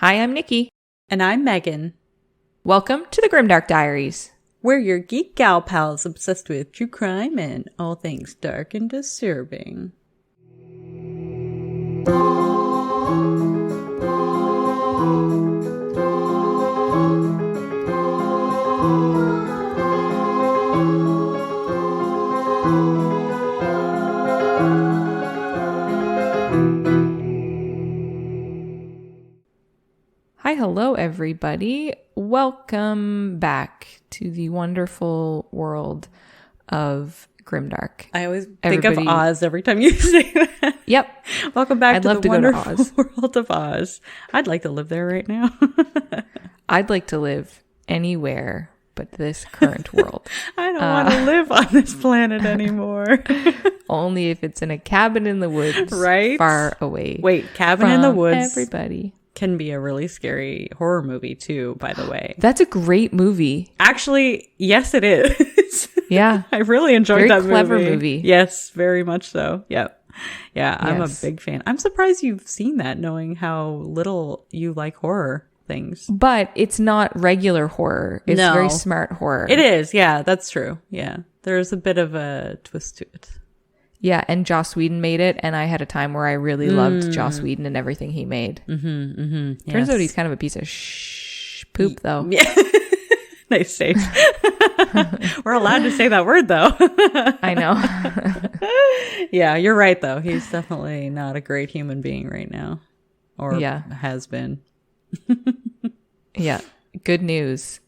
Hi, I'm Nikki. And I'm Megan. Welcome to the Grimdark Diaries. We're your geek gal pals obsessed with true crime and all things dark and disturbing. Hi, hello, everybody. Welcome back to the wonderful world of Grimdark. I always think of Oz every time you say that. Yep. Welcome back to the wonderful world of Oz. I'd like to live there right now. I'd like to live anywhere but this current world. I don't want to live on this planet anymore. Only if it's in a cabin in the woods, right? Far away. Wait, cabin in the woods. Everybody. Can be a really scary horror movie too, by the way. That's a great movie. Actually, yes, it is. Yeah. I really enjoyed that movie. Very clever movie. Yes, very much so. Yep. Yeah, I'm Yes. a big fan. I'm surprised you've seen that, knowing how little you like horror things. But it's not regular horror. It's very smart horror. It is. Yeah, that's true. Yeah. There's a bit of a twist to it. Yeah, and Joss Whedon made it, and I had a time where I really loved Joss Whedon and everything he made. Yes. Turns out he's kind of a piece of poop, though. Yeah. Nice save. We're allowed to say that word, though. I know. Yeah, you're right, though. He's definitely not a great human being right now. Or has been. Yeah. Good news.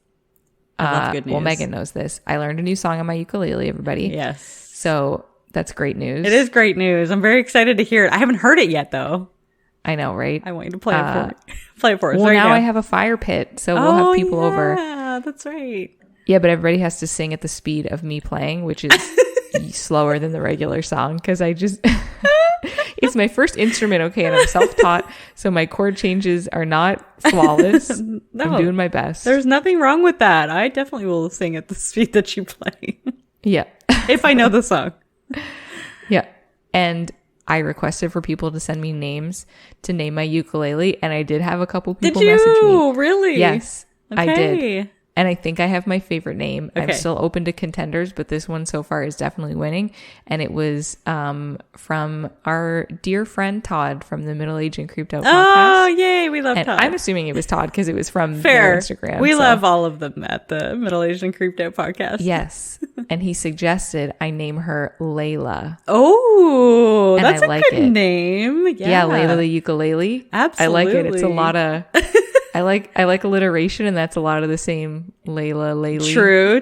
I love good news. Well, Megan knows this. I learned a new song on my ukulele, everybody. Yes. So that's great news. It is great news. I'm very excited to hear it. I haven't heard it yet, though. I know, right? I want you to play it for me. Play it for us. Well, right now I have a fire pit, so we'll have people over. Yeah, that's right. Yeah, but everybody has to sing at the speed of me playing, which is slower than the regular song, because I just... It's my first instrument, okay, and I'm self-taught, so my chord changes are not flawless. No, I'm doing my best. There's nothing wrong with that. I definitely will sing at the speed that you play. Yeah. If I know the song. Yeah. And I requested for people to send me names to name my ukulele, and I did have a couple people message me. Did you? Really? Yes, okay. I did. And I think I have my favorite name. Okay. I'm still open to contenders, but this one so far is definitely winning. And it was from our dear friend Todd from the Middle Age and Creeped Out podcast. Oh, yay. We love and Todd. I'm assuming it was Todd because it was from their Instagram. We love all of them at the Middle Age and Creeped Out podcast. Yes. And he suggested I name her Layla. Oh, and that's I a like good name. Yeah, Layla the ukulele. Absolutely. I like it. It's a lot of... I like alliteration, and that's a lot of the same Layla, Laylee.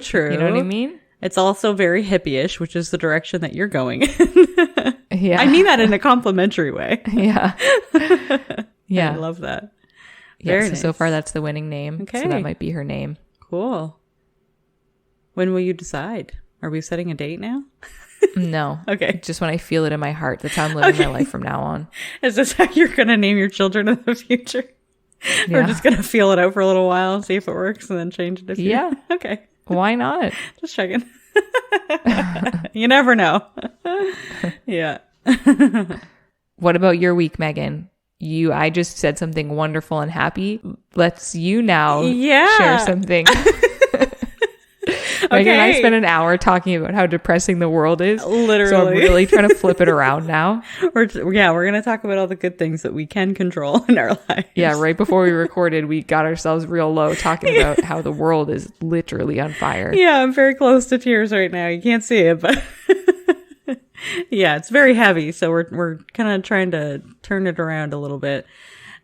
True. You know what I mean? It's also very hippie-ish, which is the direction that you're going in. Yeah. I mean that in a complimentary way. Yeah. Yeah. I love that. Yeah, Very nice. So far that's the winning name. Okay. So that might be her name. Cool. When will you decide? Are we setting a date now? No. Okay. Just when I feel it in my heart. That's how I'm living my life from now on. Is this how you're going to name your children in the future? Yeah. We're just going to feel it out for a little while, see if it works, and then change it if you... Yeah. Okay. Why not? Just checking. You never know. Yeah. What about your week, Megan? I just said something wonderful and happy. Let's you now share something. Megan and I spent an hour talking about how depressing the world is. Literally. So I'm really trying to flip it around now. We're going to talk about all the good things that we can control in our lives. Yeah, right before we recorded, we got ourselves real low talking about how the world is literally on fire. Yeah, I'm very close to tears right now. You can't see it, but yeah, it's very heavy. So we're kind of trying to turn it around a little bit.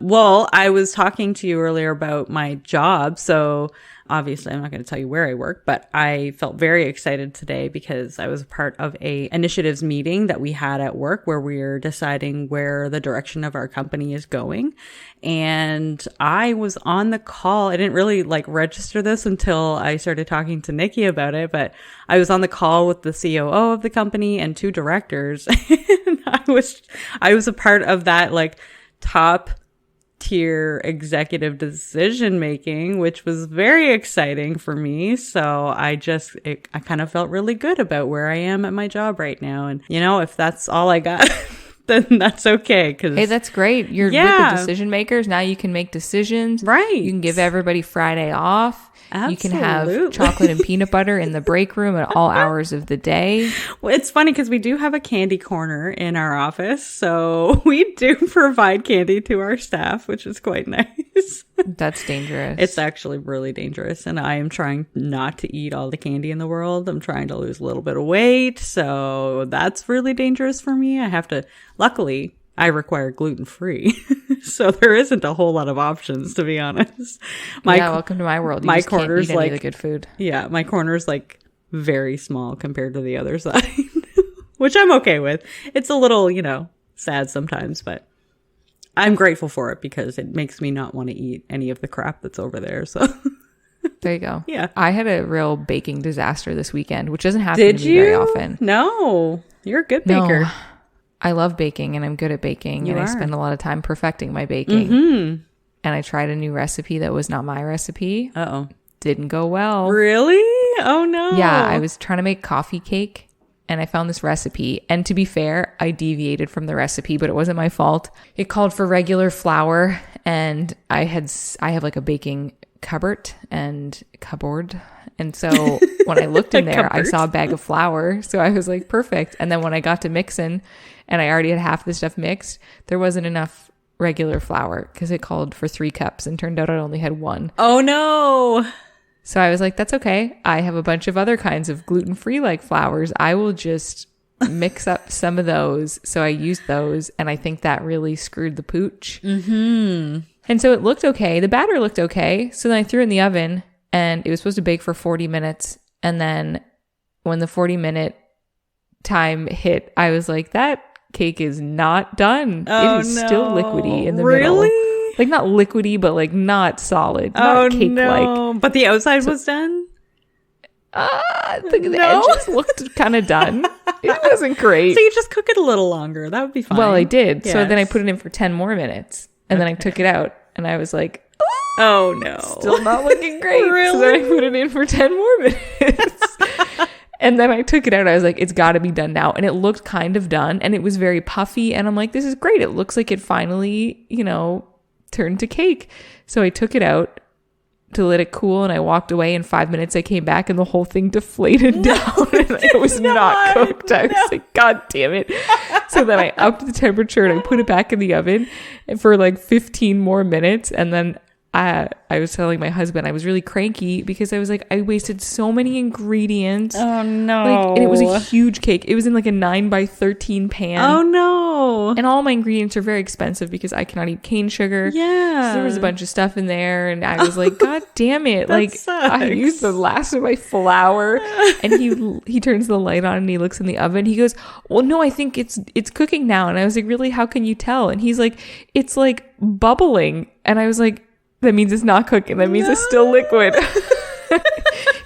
Well, I was talking to you earlier about my job. So obviously, I'm not going to tell you where I work, but I felt very excited today because I was a part of a initiatives meeting that we had at work where we're deciding where the direction of our company is going. And I was on the call. I didn't really register this until I started talking to Nikki about it, but I was on the call with the COO of the company and two directors. And I was a part of that top tier executive decision making, which was very exciting for me. So I kind of felt really good about where I am at my job right now. And if that's all I got then that's okay. Hey, that's great. You're with the decision makers. Now you can make decisions. Right. You can give everybody Friday off. Absolutely. You can have chocolate and peanut butter in the break room at all hours of the day. Well, it's funny because we do have a candy corner in our office. So we do provide candy to our staff, which is quite nice. That's dangerous. It's actually really dangerous. And I am trying not to eat all the candy in the world. I'm trying to lose a little bit of weight. So that's really dangerous for me. I have to, luckily, I require gluten-free. So there isn't a whole lot of options, to be honest. Welcome to my world. You my just can't corner's eat any of the good food. Yeah, my corner's like very small compared to the other side, which I'm okay with. It's a little, sad sometimes, but I'm grateful for it because it makes me not want to eat any of the crap that's over there. So there you go. Yeah. I had a real baking disaster this weekend, which doesn't happen to me very often. No, you're a good baker. No. I love baking and I'm good at baking I spend a lot of time perfecting my baking. Mm-hmm. And I tried a new recipe that was not my recipe. Uh-oh. Didn't go well. Really? Oh, no. Yeah, I was trying to make coffee cake and I found this recipe. And to be fair, I deviated from the recipe, but it wasn't my fault. It called for regular flour and I have like a baking cupboard. And so when I looked in there, I saw a bag of flour. So I was like, perfect. And then when I got to mixing and I already had half the stuff mixed, there wasn't enough regular flour because it called for 3 cups and turned out I only had 1. Oh, no. So I was like, that's okay. I have a bunch of other kinds of gluten-free like flours. I will just mix up some of those. So I used those and I think that really screwed the pooch. Mm-hmm. And so it looked okay. The batter looked okay. So then I threw it in the oven and it was supposed to bake for 40 minutes. And then when the 40-minute time hit, I was like, that cake is not done. Oh, it is still liquidy in the really? middle. Like not liquidy, but like not solid. Not cake-like. No. But the outside was done? The edges looked kind of done. It wasn't great. So you just cook it a little longer. That would be fine. Well, I did. Yes. So then I put it in for 10 more minutes. And then I took it out. And I was like, oh, no. Still not looking great. Really? So then I put it in for 10 more minutes. And then I took it out. I was like, it's got to be done now. And it looked kind of done. And it was very puffy. And I'm like, this is great. It looks like it finally, turned to cake. So I took it out to let it cool. And I walked away. In 5 minutes, I came back and the whole thing deflated down. And it was not cooked. I was like, God damn it. So then I upped the temperature and I put it back in the oven for like 15 more minutes. And then I was telling my husband I was really cranky because I was like, I wasted so many ingredients. Oh, no. And it was a huge cake. It was in like a 9x13 pan. Oh, no. And all my ingredients are very expensive because I cannot eat cane sugar. Yeah. So there was a bunch of stuff in there. And I was like, God damn it. Like, sucks. I used the last of my flour. And he turns the light on and he looks in the oven. He goes, well, no, I think it's cooking now. And I was like, really? How can you tell? And he's like, it's like bubbling. And I was like, that means it's not cooking. That means it's still liquid.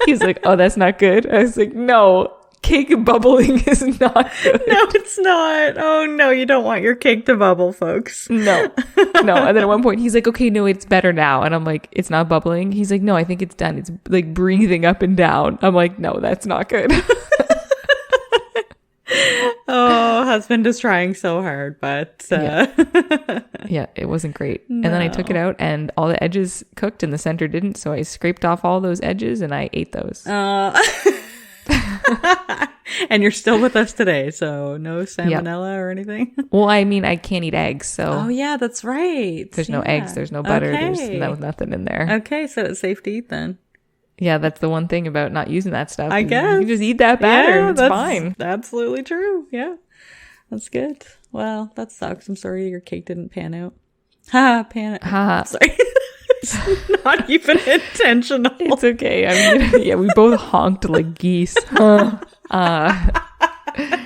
He's like, oh, that's not good. I was like, no, cake bubbling is not good. No, it's not. Oh, no, you don't want your cake to bubble, folks. No. And then at one point, he's like, okay, no, it's better now. And I'm like, it's not bubbling? He's like, no, I think it's done. It's like breathing up and down. I'm like, no, that's not good. Oh, husband is trying so hard, but yeah, it wasn't great. No. And then I took it out and all the edges cooked and the center didn't. So I scraped off all those edges and I ate those. And you're still with us today. So no salmonella or anything. Well, I mean, I can't eat eggs. So oh, yeah, that's right. There's no eggs. There's no butter. Okay. There's nothing in there. Okay. So it's safe to eat then. Yeah, that's the one thing about not using that stuff. I guess. You just eat that batter and it's that's fine. Absolutely true. Yeah. That's good. Well, that sucks. I'm sorry your cake didn't pan out. Sorry. It's not even intentional. It's okay. I mean, yeah, we both honked like geese.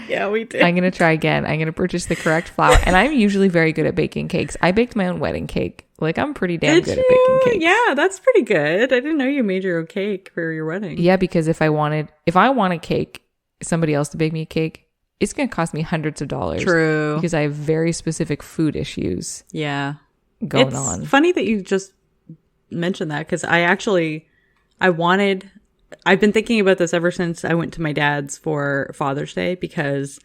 Yeah, we did. I'm going to try again. I'm going to purchase the correct flour. And I'm usually very good at baking cakes. I baked my own wedding cake. Like, I'm pretty damn good at baking cakes. Yeah, that's pretty good. I didn't know you made your own cake for your wedding. Yeah, because if I want a cake, somebody else to bake me a cake, it's going to cost me hundreds of dollars. True. Because I have very specific food issues. Yeah. Going on. It's funny that you just mentioned that because I've been thinking about this ever since I went to my dad's for Father's Day because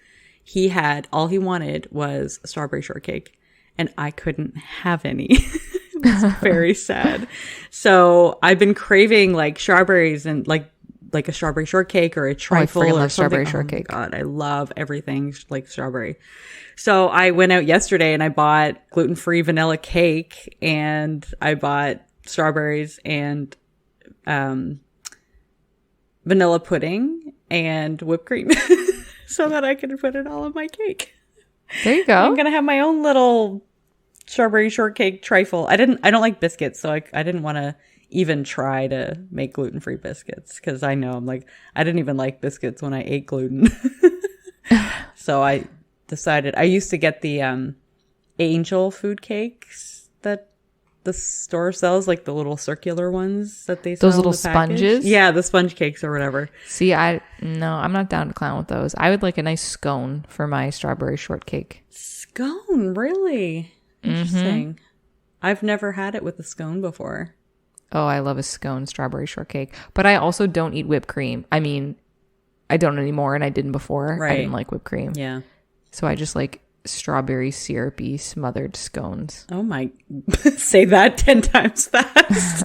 all he wanted was strawberry shortcake, and I couldn't have any. It was very sad. So I've been craving like strawberries and like a strawberry shortcake or a trifle or something. Strawberry shortcake. Oh my God, I love everything like strawberry. So I went out yesterday and I bought gluten-free vanilla cake, and I bought strawberries and vanilla pudding and whipped cream so that I can put it all on my cake. There you go. I'm going to have my own little strawberry shortcake trifle. I don't like biscuits, so I didn't want to even try to make gluten-free biscuits, because I know I didn't even like biscuits when I ate gluten. So I decided, I used to get the angel food cakes that the store sells, like the little circular ones that they sell. Those little sponges? Yeah, the sponge cakes or whatever. See, I'm not down to clown with those. I would like a nice scone for my strawberry shortcake. Scone, really? Interesting. I've never had it with a scone before. Oh, I love a scone strawberry shortcake. But I also don't eat whipped cream. I mean, I don't anymore, and I didn't before. Right. I didn't like whipped cream. Yeah. So I just like strawberry syrupy smothered scones. Oh my, say that 10 times fast.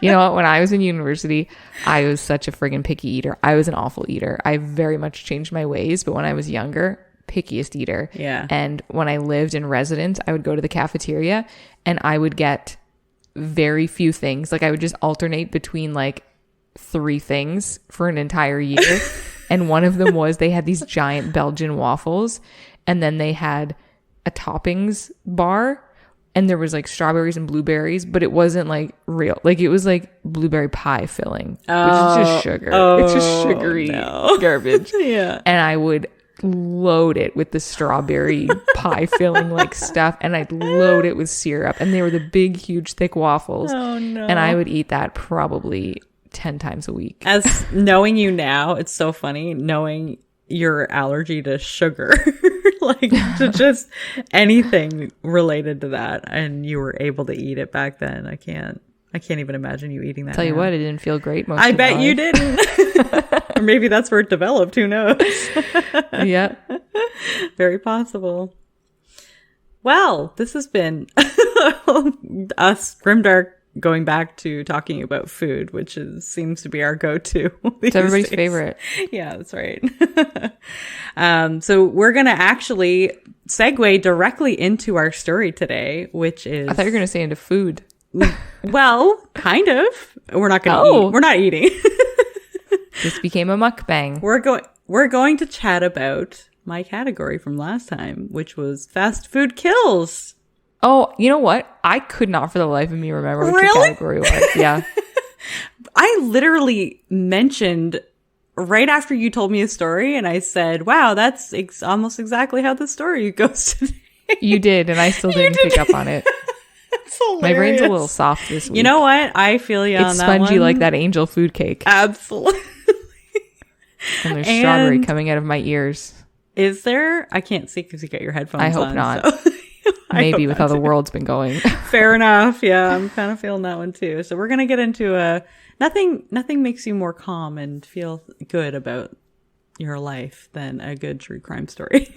You know what? When I was in university, I was such a friggin' picky eater. I was an awful eater. I very much changed my ways, but when I was younger, pickiest eater. Yeah. And when I lived in residence, I would go to the cafeteria and I would get very few things. Like I would just alternate between like 3 things for an entire year. And one of them was they had these giant Belgian waffles, and then they had a toppings bar, and there was like strawberries and blueberries, but it wasn't like real. Like it was like blueberry pie filling, which is just sugar. It's just sugary garbage. Yeah. And I would load it with the strawberry pie filling like stuff, and I'd load it with syrup, and they were the big, huge, thick waffles. Oh no. And I would eat that probably 10 times a week. As knowing you now, it's so funny knowing your allergy to sugar, like to just anything related to that, and you were able to eat it back then. I can't even imagine you eating that. Tell you now. what, it didn't feel great most I of bet my you life. didn't. Or maybe that's where it developed. Who knows? Yeah. Very possible. Well, this has been us grimdark going back to talking about food, which seems to be our go-to. It's everybody's favorite. Yeah, that's right. So we're going to actually segue directly into our story today, which is... I thought you were going to say into food. Well, kind of. We're not going to eat. We're not eating. This became a mukbang. We're going to chat about my category from last time, which was fast food kills. Oh, you know what? I could not for the life of me remember what your category was. Yeah. I literally mentioned right after you told me a story, and I said, wow, that's almost exactly how the story goes today. You did, and I still didn't pick up on it. My brain's a little soft this week. You know what? I feel you on that one. It's spongy like that angel food cake. Absolutely. And there's strawberry coming out of my ears. Is there? I can't see because you got your headphones on. I hope not. So. Maybe with how the world's been going. Fair enough. Yeah, I'm kind of feeling that one too. So we're going to get into nothing makes you more calm and feel good about your life than a good true crime story.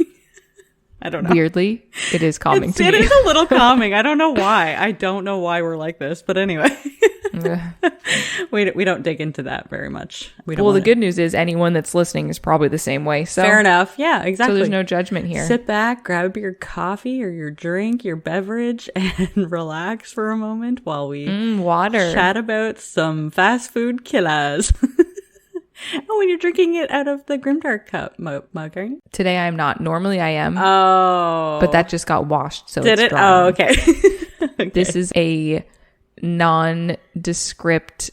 I don't know. Weirdly, it is calming to me. It is a little calming. I don't know why. I don't know why we're like this, but anyway. We don't dig into that very much. The good news is anyone that's listening is probably the same way. So fair enough. Yeah, exactly. So there's no judgment here. Sit back, grab your coffee or your drink, your beverage, and relax for a moment while we chat about some fast food killers. Oh, and you're drinking it out of the Grimdark cup mug, aren't you? Today I'm not. Normally I am. Oh. But that just got washed, so Did it's it? dry. Oh, okay. Okay. This is a nondescript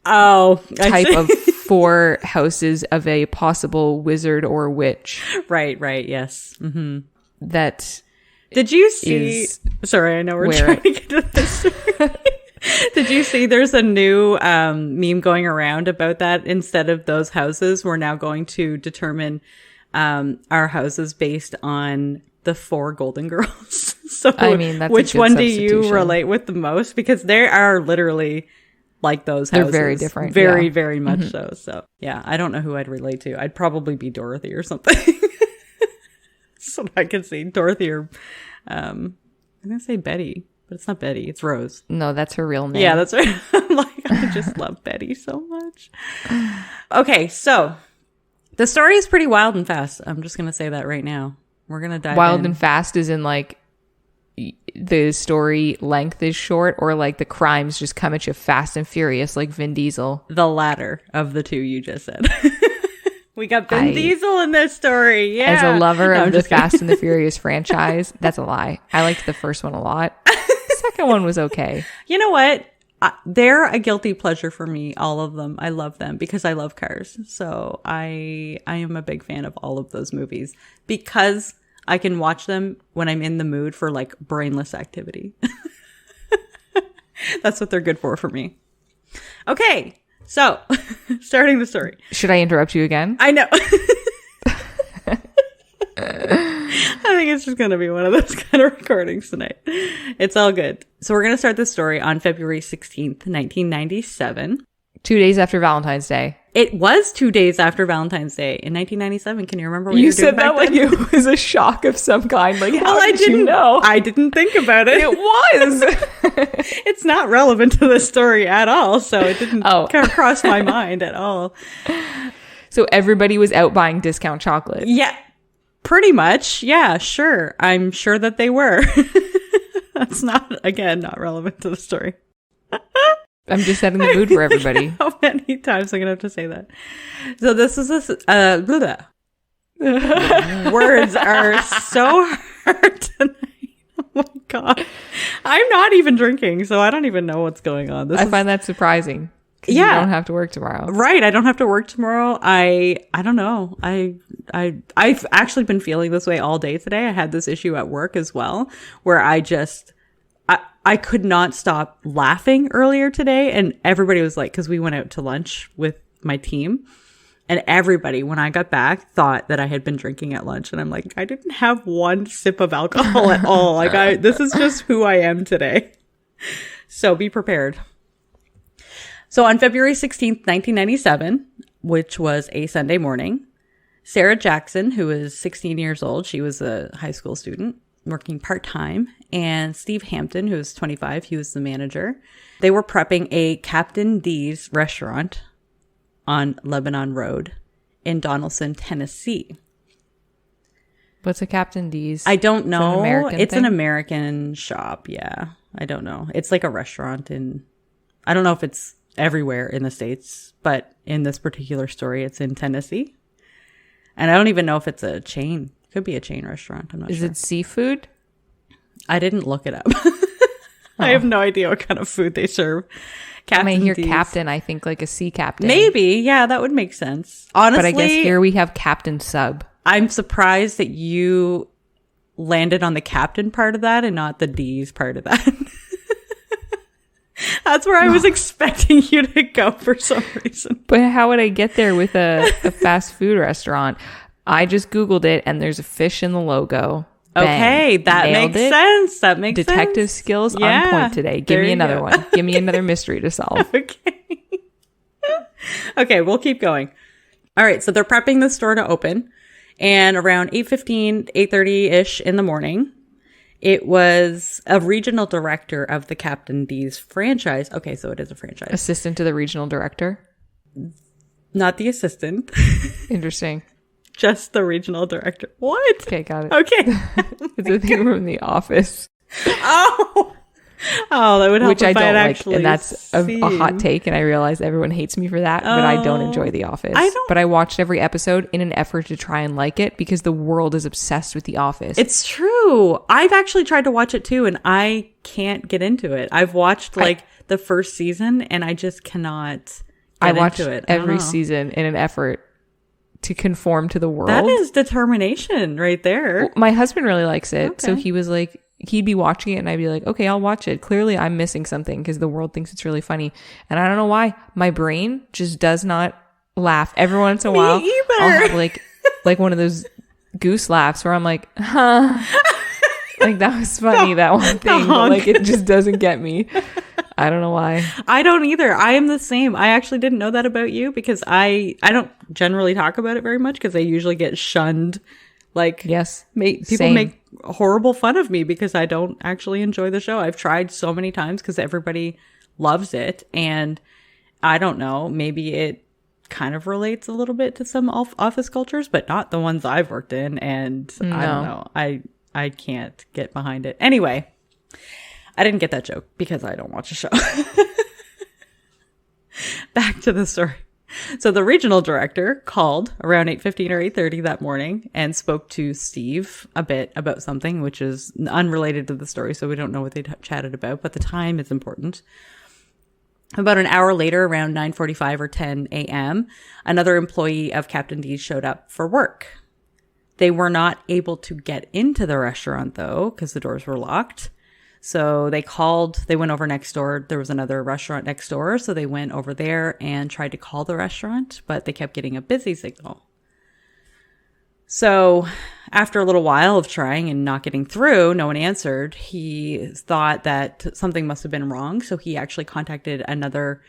type of 4 houses of a possible wizard or witch. Right, yes. Mm-hmm. That did you see? Sorry, I know we're trying to get to this. Did you see there's a new meme going around about that? Instead of those houses, we're now going to determine our houses based on the 4 Golden Girls. So I mean, that's which one do you relate with the most? Because they are literally like those houses. They're very different. Very much so. So yeah, I don't know who I'd relate to. I'd probably be Dorothy or something. So I can see Dorothy or, I'm going to say Betty, but it's not Betty. It's Rose. No, that's her real name. Yeah, that's right. I'm like, I just love Betty so much. Okay, so the story is pretty wild and fast. I'm just going to say that right now. We're going to dive Wild in. and fast is in like the story length is short, or like the crimes just come at you fast and furious like Vin Diesel. The latter of the two you just said. We got Vin Diesel in this story. Yeah. As a lover of the Fast and the Furious franchise, that's a lie. I liked the first one a lot. The second one was okay. You know what? They're a guilty pleasure for me, all of them. I love them because I love cars. So I am a big fan of all of those movies because I can watch them when I'm in the mood for like brainless activity. That's what they're good for me. Okay. So, starting the story. Should I interrupt you again? I know. I think it's just going to be one of those kind of recordings tonight. It's all good. So we're going to start the story on February 16th, 1997. 2 days after Valentine's Day. It was 2 days after Valentine's Day in 1997. Can you remember what you were doing said that back like then? it was a shock of some kind. Like, how Well, did you know? I didn't think about it. It was. It's not relevant to the story at all, so it didn't cross my mind at all. So everybody was out buying discount chocolate. Yeah, pretty much. Yeah, sure. I'm sure that they were. That's not relevant to the story. I'm just setting the mood for everybody. How many times I'm going to have to say that? So this is words are so hard tonight. Oh my God. I'm not even drinking, so I don't even know what's going on. I find that surprising. Yeah. You don't have to work tomorrow. Right. I don't have to work tomorrow. I don't know. I've actually been feeling this way all day today. I had this issue at work as well, where I could not stop laughing earlier today. And everybody was like, because we went out to lunch with my team, and everybody, when I got back, thought that I had been drinking at lunch. And I'm like, I didn't have one sip of alcohol at all. Like, this is just who I am today. So be prepared. So on February 16th, 1997, which was a Sunday morning, Sarah Jackson, who was 16 years old, she was a high school student working part-time, and Steve Hampton, who was 25, he was the manager. They were prepping a Captain D's restaurant on Lebanon Road in Donaldson, Tennessee. What's a Captain D's? I don't know. It's an American shop. Yeah. I don't know. It's like a restaurant I don't know if it's everywhere in the States, but in this particular story, it's in Tennessee. And I don't even know if it's a chain. Could be a chain restaurant. I'm not sure. Is it seafood? I didn't look it up. I have no idea what kind of food they serve. When I hear captain, I think like a sea captain. Maybe. Yeah, that would make sense. Honestly. But I guess here we have Captain Sub. I'm surprised that you landed on the captain part of that and not the D's part of that. That's where I was expecting you to go for some reason. But how would I get there with a fast food restaurant? I just Googled it, and there's a fish in the logo. Bang. Okay, that Nailed makes it. sense. That makes Detective sense. skills on point today. Give me another one. Give me another mystery to solve. Okay. Okay, we'll keep going. All right, so they're prepping the store to open, and around 8:15, 8:30-ish in the morning, it was a regional director of the Captain D's franchise. Okay, so it is a franchise. Assistant to the regional director? Not the assistant. Interesting. Just the regional director. What? Okay, got it. Okay. It's a thing from The Office. Oh, that would help. Which I don't like, actually and that's a hot take, and I realize everyone hates me for that, but I don't enjoy The Office. But I watched every episode in an effort to try and like it because the world is obsessed with The Office. It's true. I've actually tried to watch it too, and I can't get into it. I've watched the first season, and I just cannot get into it. Every season in an effort to conform to the world. That is determination right there. Well, my husband really likes it. Okay. So he was like, he'd be watching it and I'd be like, okay, I'll watch it. Clearly I'm missing something because the world thinks it's really funny. And I don't know why. My brain just does not laugh. Every once in a while, I'll have like one of those goose laughs where I'm like, huh. Like that was funny, that one thing. But like it just doesn't get me. I don't know why. I don't either. I am the same. I actually didn't know that about you because I don't generally talk about it very much because I usually get shunned Like, yes, people same. make horrible fun of me because I don't actually enjoy the show. I've tried so many times because everybody loves it. And I don't know, maybe it kind of relates a little bit to some office cultures, but not the ones I've worked in. And I don't know. I can't get behind it. Anyway, I didn't get that joke because I don't watch a show. Back to the story. So the regional director called around 8:15 or 8:30 that morning and spoke to Steve a bit about something, which is unrelated to the story. So we don't know what they chatted about, but the time is important. About an hour later, around 9:45 or 10 a.m., another employee of Captain D's showed up for work. They were not able to get into the restaurant, though, because the doors were locked. So they went over next door. There was another restaurant next door. So they went over there and tried to call the restaurant, but they kept getting a busy signal. So after a little while of trying and not getting through, no one answered. He thought that something must have been wrong. So he actually contacted another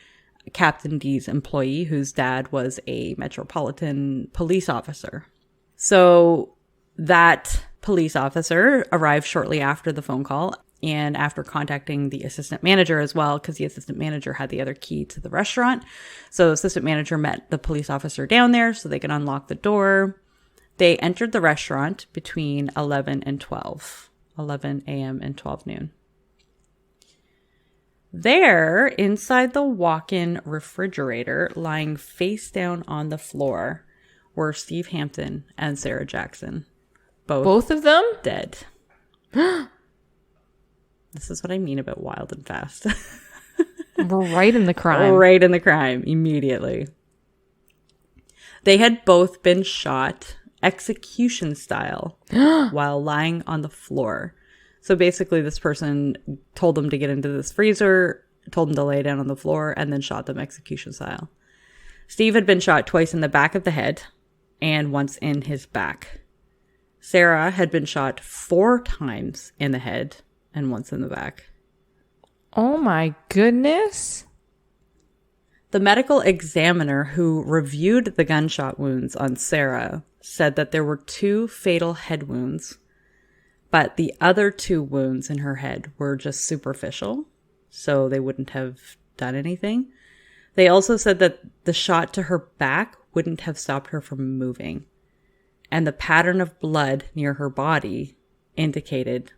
Captain D's employee whose dad was a Metropolitan police officer. So that police officer arrived shortly after the phone call. And after contacting the assistant manager as well, because the assistant manager had the other key to the restaurant. So the assistant manager met the police officer down there so they could unlock the door. They entered the restaurant between 11 and 12, 11 a.m. and 12 noon. There, inside the walk-in refrigerator, lying face down on the floor, were Steve Hampton and Sarah Jackson. Both of them? Dead. This is what I mean about wild and fast. We're right in the crime. Right in the crime, immediately. They had both been shot execution style while lying on the floor. So basically, this person told them to get into this freezer, told them to lay down on the floor, and then shot them execution style. Steve had been shot twice in the back of the head and once in his back. Sarah had been shot 4 times in the head and once in the back. Oh my goodness. The medical examiner who reviewed the gunshot wounds on Sarah said that there were 2 fatal head wounds, but the other 2 wounds in her head were just superficial, so they wouldn't have done anything. They also said that the shot to her back wouldn't have stopped her from moving, and the pattern of blood near her body indicated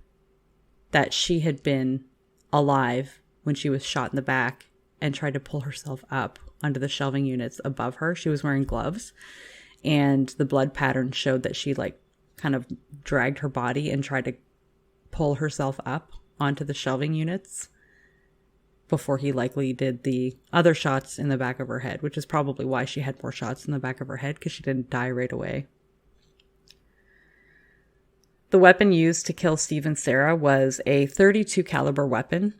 that she had been alive when she was shot in the back and tried to pull herself up onto the shelving units above her. She was wearing gloves, and the blood pattern showed that she kind of dragged her body and tried to pull herself up onto the shelving units before he likely did the other shots in the back of her head, which is probably why she had more shots in the back of her head, because she didn't die right away. The weapon used to kill Steve and Sarah was a .32 caliber weapon,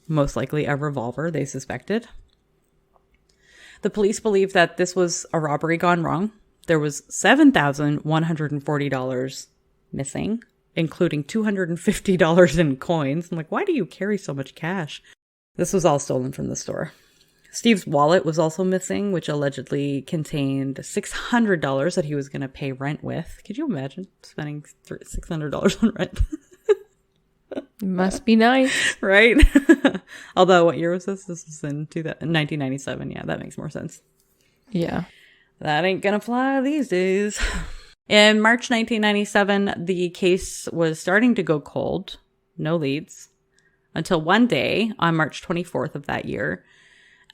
most likely a revolver, they suspected. The police believe that this was a robbery gone wrong. There was $7,140 missing, including $250 in coins. I'm like, why do you carry so much cash? This was all stolen from the store. Steve's wallet was also missing, which allegedly contained $600 that he was going to pay rent with. Could you imagine spending $600 on rent? Must be nice. Right? Although, what year was this? This was in 1997. Yeah, that makes more sense. Yeah. That ain't going to fly these days. In March 1997, the case was starting to go cold. No leads. Until one day, on March 24th of that year,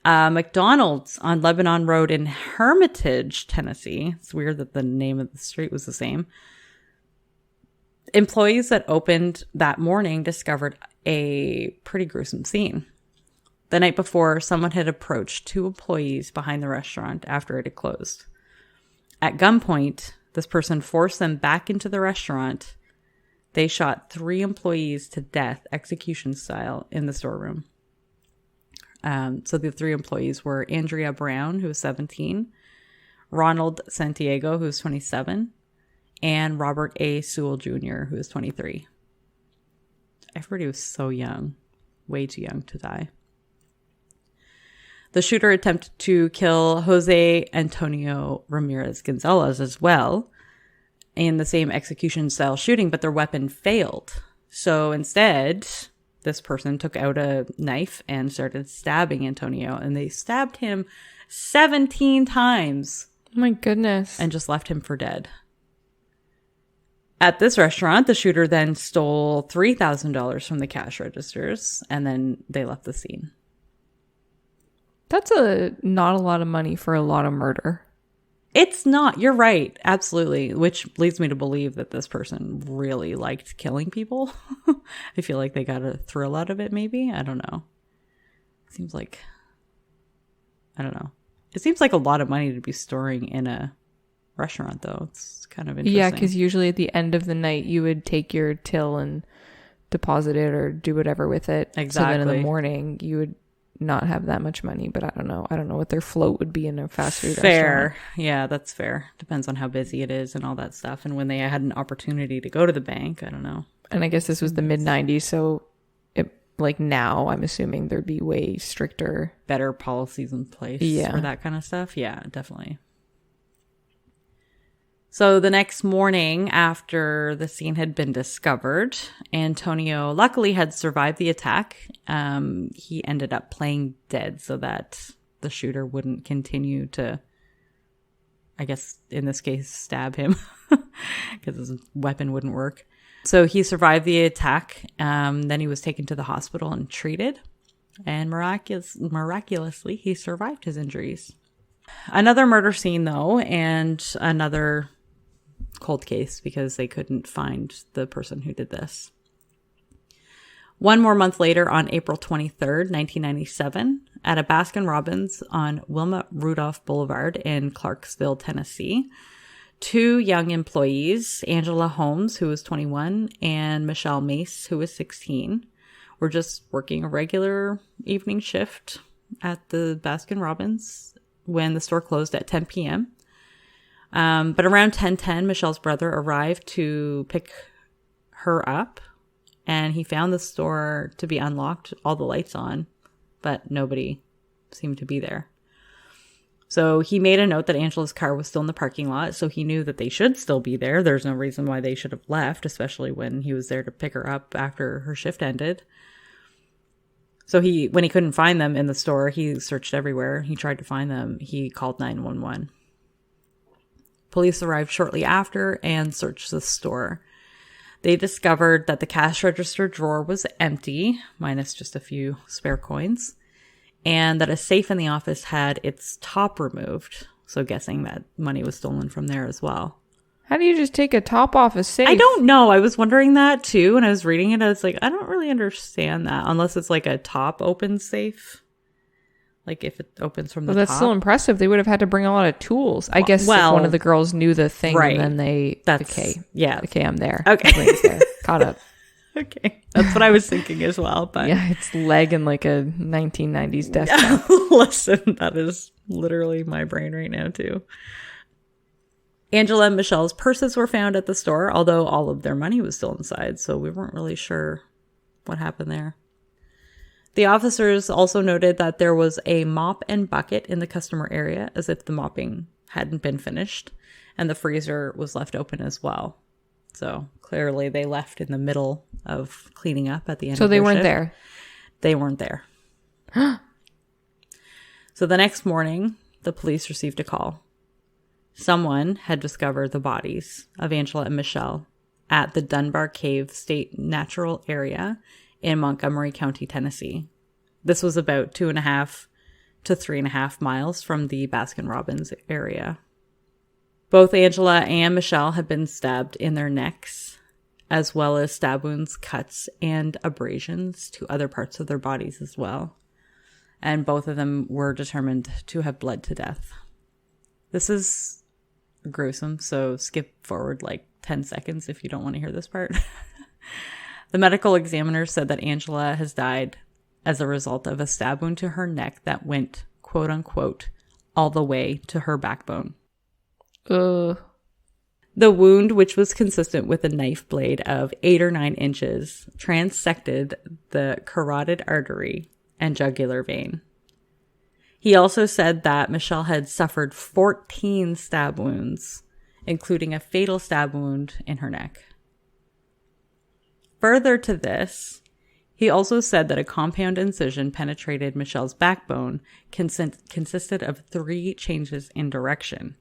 McDonald's on Lebanon Road in Hermitage, Tennessee. It's weird that the name of the street was the same. Employees that opened that morning discovered a pretty gruesome scene. The night before, someone had approached 2 employees behind the restaurant after it had closed. At gunpoint, this person forced them back into the restaurant. They shot 3 employees to death, execution style, in the storeroom. So the 3 employees were Andrea Brown, who was 17, Ronald Santiago, who was 27, and Robert A. Sewell Jr., who was 23. Everybody was so young, way too young to die. The shooter attempted to kill Jose Antonio Ramirez Gonzalez as well. in the same execution style shooting, but their weapon failed. So instead, this person took out a knife and started stabbing Antonio, and they stabbed him 17 times. Oh my goodness. And just left him for dead. At this restaurant, the shooter then stole $3,000 from the cash registers, and then they left the scene. That's not a lot of money for a lot of murder. It's not. You're right. Absolutely. Which leads me to believe that this person really liked killing people. I feel like they got a thrill out of it, maybe. I don't know. Seems like... I don't know. It seems like a lot of money to be storing in a restaurant, though. It's kind of interesting. Yeah, because usually at the end of the night, you would take your till and deposit it or do whatever with it. Exactly. So then in the morning, you would not have that much money. But I don't know. I don't know what their float would be in a fast food restaurant. Fair. Yeah, that's fair. Depends on how busy it is and all that stuff. And when they had an opportunity to go to the bank, I don't know. And I guess this was the mid-90s, so like now, I'm assuming there'd be way stricter, better policies in place for that kind of stuff. Yeah, definitely. So the next morning after the scene had been discovered, Antonio luckily had survived the attack. He ended up playing dead so that the shooter wouldn't continue to, I guess in this case, stab him because his weapon wouldn't work. So he survived the attack. Then he was taken to the hospital and treated. And miraculously, he survived his injuries. Another murder scene, though, and another cold case because they couldn't find the person who did this. One more month later, on April 23rd, 1997, at a Baskin-Robbins on Wilma Rudolph Boulevard in Clarksville, Tennessee, two young employees, Angela Holmes, who was 21, and Michelle Mace, who was 16, were just working a regular evening shift at the Baskin-Robbins when the store closed at 10 p.m. But around 10:10, Michelle's brother arrived to pick her up, and he found the store to be unlocked, all the lights on, but nobody seemed to be there. So he made a note that Angela's car was still in the parking lot, so he knew that they should still be there. There's no reason why they should have left, especially when he was there to pick her up after her shift ended. So when he couldn't find them in the store, he searched everywhere. He tried to find them. He called 911. Police arrived shortly after and searched the store. They discovered that the cash register drawer was empty, minus just a few spare coins, and that a safe in the office had its top removed. So guessing that money was stolen from there as well. How do you just take a top off a safe? I don't know. I was wondering that too. When I was reading it, I was like, I don't really understand that unless it's like a top open safe. Like if it opens from the top. Well, that's still impressive. They would have had to bring a lot of tools. I guess if one of the girls knew the thing, right, and then okay, I'm there. Okay. There. Caught up. Okay. That's what I was thinking as well. But yeah, it's lagging like a 1990s desktop. Listen, that is literally my brain right now too. Angela and Michelle's purses were found at the store, although all of their money was still inside, so we weren't really sure what happened there. The officers also noted that there was a mop and bucket in the customer area, as if the mopping hadn't been finished, and the freezer was left open as well. So clearly they left in the middle of cleaning up at the end of their shift. So they weren't there? They weren't there. So the next morning, the police received a call. Someone had discovered the bodies of Angela and Michelle at the Dunbar Cave State Natural Area in Montgomery County, Tennessee. This was about 2.5 to 3.5 miles from the Baskin-Robbins area. Both Angela and Michelle had been stabbed in their necks, as well as stab wounds, cuts, and abrasions to other parts of their bodies as well. And both of them were determined to have bled to death. This is gruesome, so skip forward like 10 seconds if you don't want to hear this part. The medical examiner said that Angela has died as a result of a stab wound to her neck that went, quote unquote, all the way to her backbone. The wound, which was consistent with a knife blade of 8 or 9 inches, transected the carotid artery and jugular vein. He also said that Michelle had suffered 14 stab wounds including a fatal stab wound in her neck. Further to this, he also said that a compound incision penetrated Michelle's backbone consisted of 3 changes in direction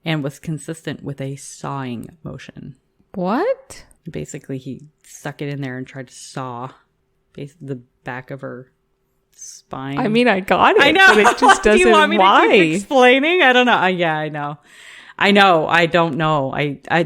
and was consistent with a sawing motion. What? Basically, he stuck it in there and tried to saw the back of her spine. I mean, I got it. I know. But it just doesn't. Do you want me why? to keep explaining? I don't know. Yeah, I know. I don't know.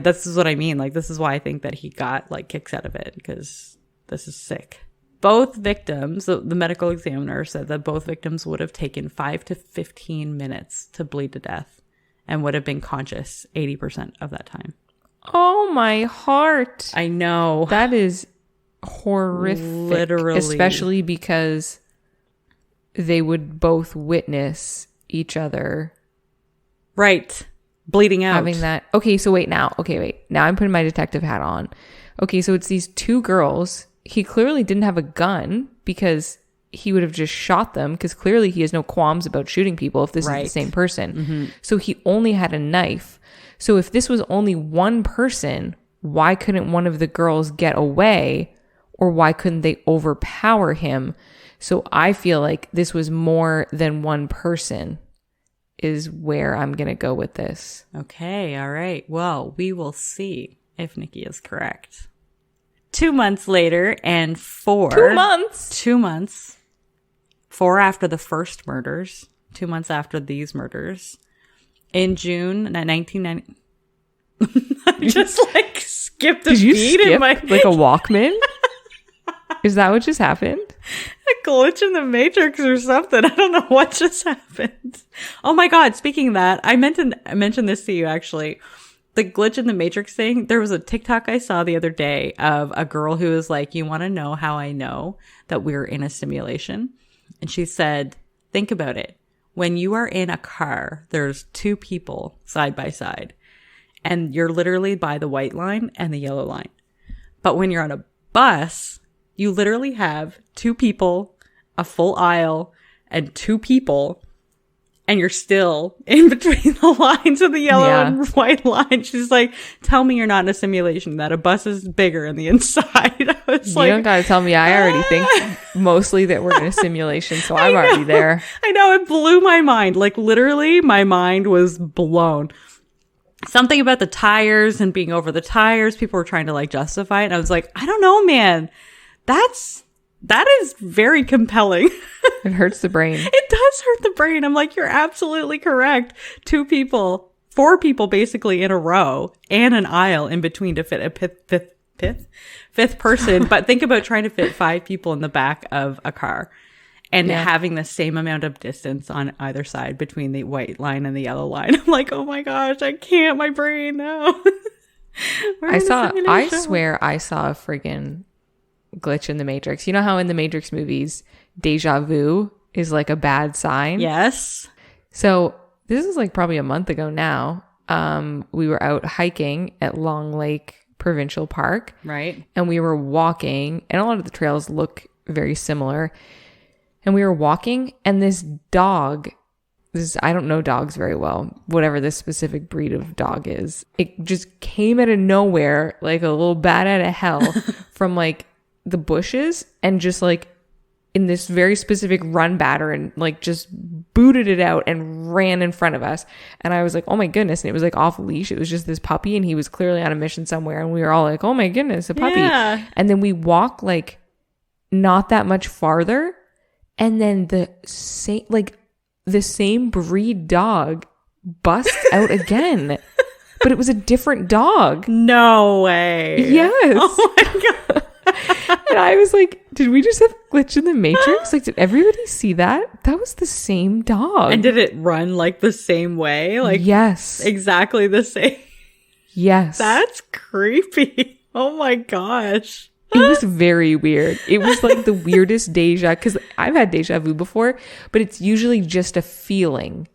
This is what I mean. Like, this is why I think that he got like kicks out of it, because this is sick. Both victims, the medical examiner said that both victims would have taken 5 to 15 minutes to bleed to death and would have been conscious 80% of that time. Oh, my heart. I know. That is horrific. Literally. Especially because they would both witness each other. Right. Bleeding out. Having that. Okay, so wait. Now I'm putting my detective hat on. Okay, so it's these 2 girls. He clearly didn't have a gun because he would have just shot them, because clearly he has no qualms about shooting people if this is the same person. Mm-hmm. So he only had a knife. So if this was only one person, why couldn't one of the girls get away, or why couldn't they overpower him? So I feel like this was more than one person is where I'm going to go with this. Okay. All right. Well, we will see if Nikki is correct. 2 months later, and 2 months. 2 months. 4 after the first murders. 2 months after these murders. In June 1990. I just like skipped a Did you beat skip in my like a Walkman? Is that what just happened? A glitch in the Matrix or something. I don't know what just happened. Oh my God. Speaking of that, I mentioned this to you actually. The glitch in the Matrix thing. There was a TikTok I saw the other day of a girl who was like, you want to know how I know that we're in a simulation? And she said, think about it. When you are in a car, there's 2 people side by side, and you're literally by the white line and the yellow line. But when you're on a bus, you literally have 2 people, a full aisle, and 2 people, and you're still in between the lines of the yellow and white line. She's like, tell me you're not in a simulation, that a bus is bigger in the inside. I was You don't gotta tell me. I already think mostly that we're in a simulation, so I'm already there. I know. It blew my mind. Like, literally, my mind was blown. Something about the tires and being over the tires. People were trying to like justify it. And I was like, I don't know, man. That is very compelling. It hurts the brain. It does hurt the brain. I'm like, you're absolutely correct. 4 people basically in a row and an aisle in between to fit a fifth person. But think about trying to fit 5 people in the back of a car and having the same amount of distance on either side between the white line and the yellow line. I'm like, oh my gosh, I can't. My brain, no. I swear I saw a friggin' glitch in the Matrix. You know how in the Matrix movies, deja vu is like a bad sign? Yes. So this is like probably a month ago now. We were out hiking at Long Lake Provincial Park. Right. And we were walking, and a lot of the trails look very similar. And we were walking, and this dog, I don't know dogs very well, whatever this specific breed of dog is, it just came out of nowhere like a little bat out of hell from like the bushes, and just like in this very specific run pattern, like just booted it out and ran in front of us. And I was like, oh my goodness. And it was like off leash. It was just this puppy, and he was clearly on a mission somewhere. And we were all like, oh my goodness, a puppy. Yeah. And then we walk like not that much farther, and then the same breed dog busts out again. But it was a different dog. No way. Yes. Oh my God. And I was like, did we just have a glitch in the Matrix? Like, did everybody see that? That was the same dog. And did it run like the same way? Like, yes. Exactly the same. Yes. That's creepy. Oh my gosh. It was very weird. It was like the weirdest because I've had deja vu before, but it's usually just a feeling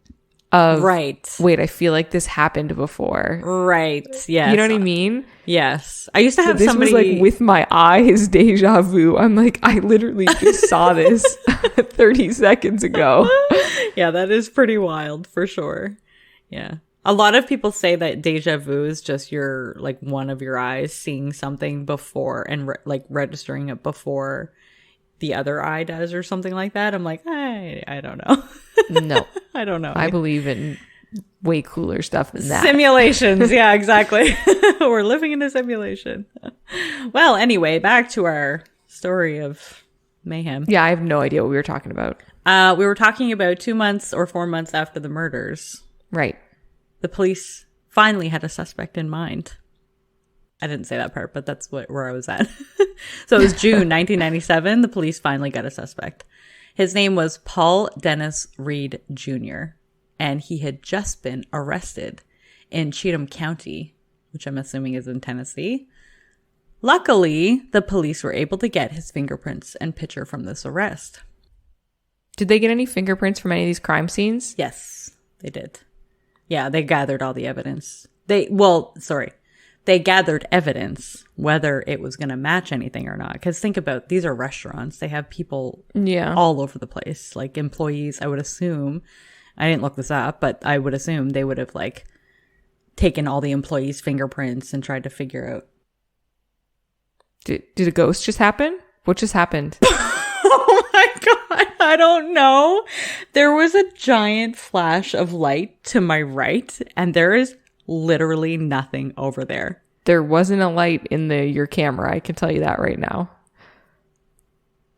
of, right. Wait, I feel like this happened before. Right. Yes. You know what I mean? Yes. I used to have this was like with my eyes deja vu. I'm like, I literally just saw this 30 seconds ago. Yeah, that is pretty wild for sure. Yeah. A lot of people say that deja vu is just your, like, one of your eyes seeing something before and registering it before the other eye does or something like that. I'm like, I don't know. No. I don't know. I believe in way cooler stuff than that. Simulations. Yeah, exactly. We're living in a simulation. Well, anyway, back to our story of mayhem. Yeah, I have no idea what we were talking about. We were talking about 2 months or 4 months after the murders. Right. The police finally had a suspect in mind. I didn't say that part, but that's where I was at. So it was June 1997. The police finally got a suspect. His name was Paul Dennis Reid Jr., and he had just been arrested in Cheatham County, which I'm assuming is in Tennessee. Luckily, the police were able to get his fingerprints and picture from this arrest. Did they get any fingerprints from any of these crime scenes? Yes, they did. Yeah, they gathered all the evidence. They gathered evidence whether it was going to match anything or not. Because think about, these are restaurants. They have people all over the place, like employees. I would assume, I didn't look this up, but I would assume they would have like taken all the employees' fingerprints and tried to figure out. Did a ghost just happen? What just happened? Oh my God, I don't know. There was a giant flash of light to my right, and there is literally nothing over there. There wasn't a light in your camera. I can tell you that right now.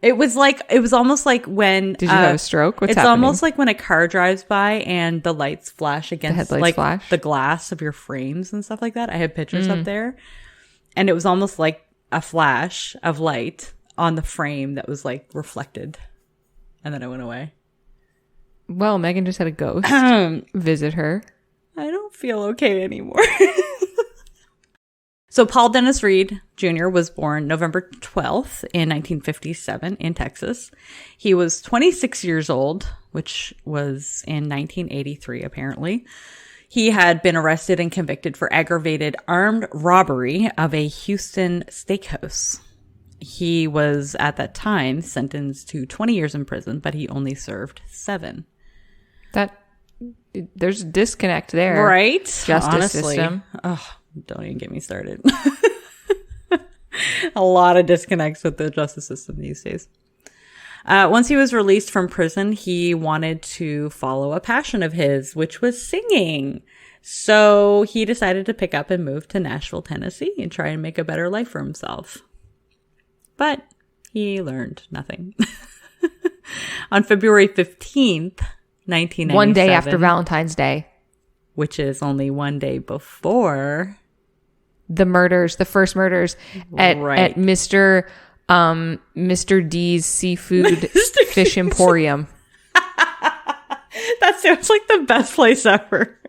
It was almost like when... Did you have a stroke? What's happening? It's almost like when a car drives by and the lights flash against the glass of your frames and stuff like that. I have pictures up there. And it was almost like a flash of light on the frame that was like reflected. And then it went away. Well, Megan just had a ghost visit her. I don't feel okay anymore. So Paul Dennis Reid Jr. was born November 12th in 1957 in Texas. He was 26 years old, which was in 1983, apparently. He had been arrested and convicted for aggravated armed robbery of a Houston steakhouse. He was, at that time, sentenced to 20 years in prison, but he only served 7. There's a disconnect there. Right? Justice system. Oh, don't even get me started. A lot of disconnects with the justice system these days. Once he was released from prison, he wanted to follow a passion of his, which was singing. So he decided to pick up and move to Nashville, Tennessee and try and make a better life for himself. But he learned nothing. On February 15th, 1997. One day after Valentine's Day. Which is only one day before the first murders at Mr. D's Seafood Fish Emporium. That sounds like the best place ever.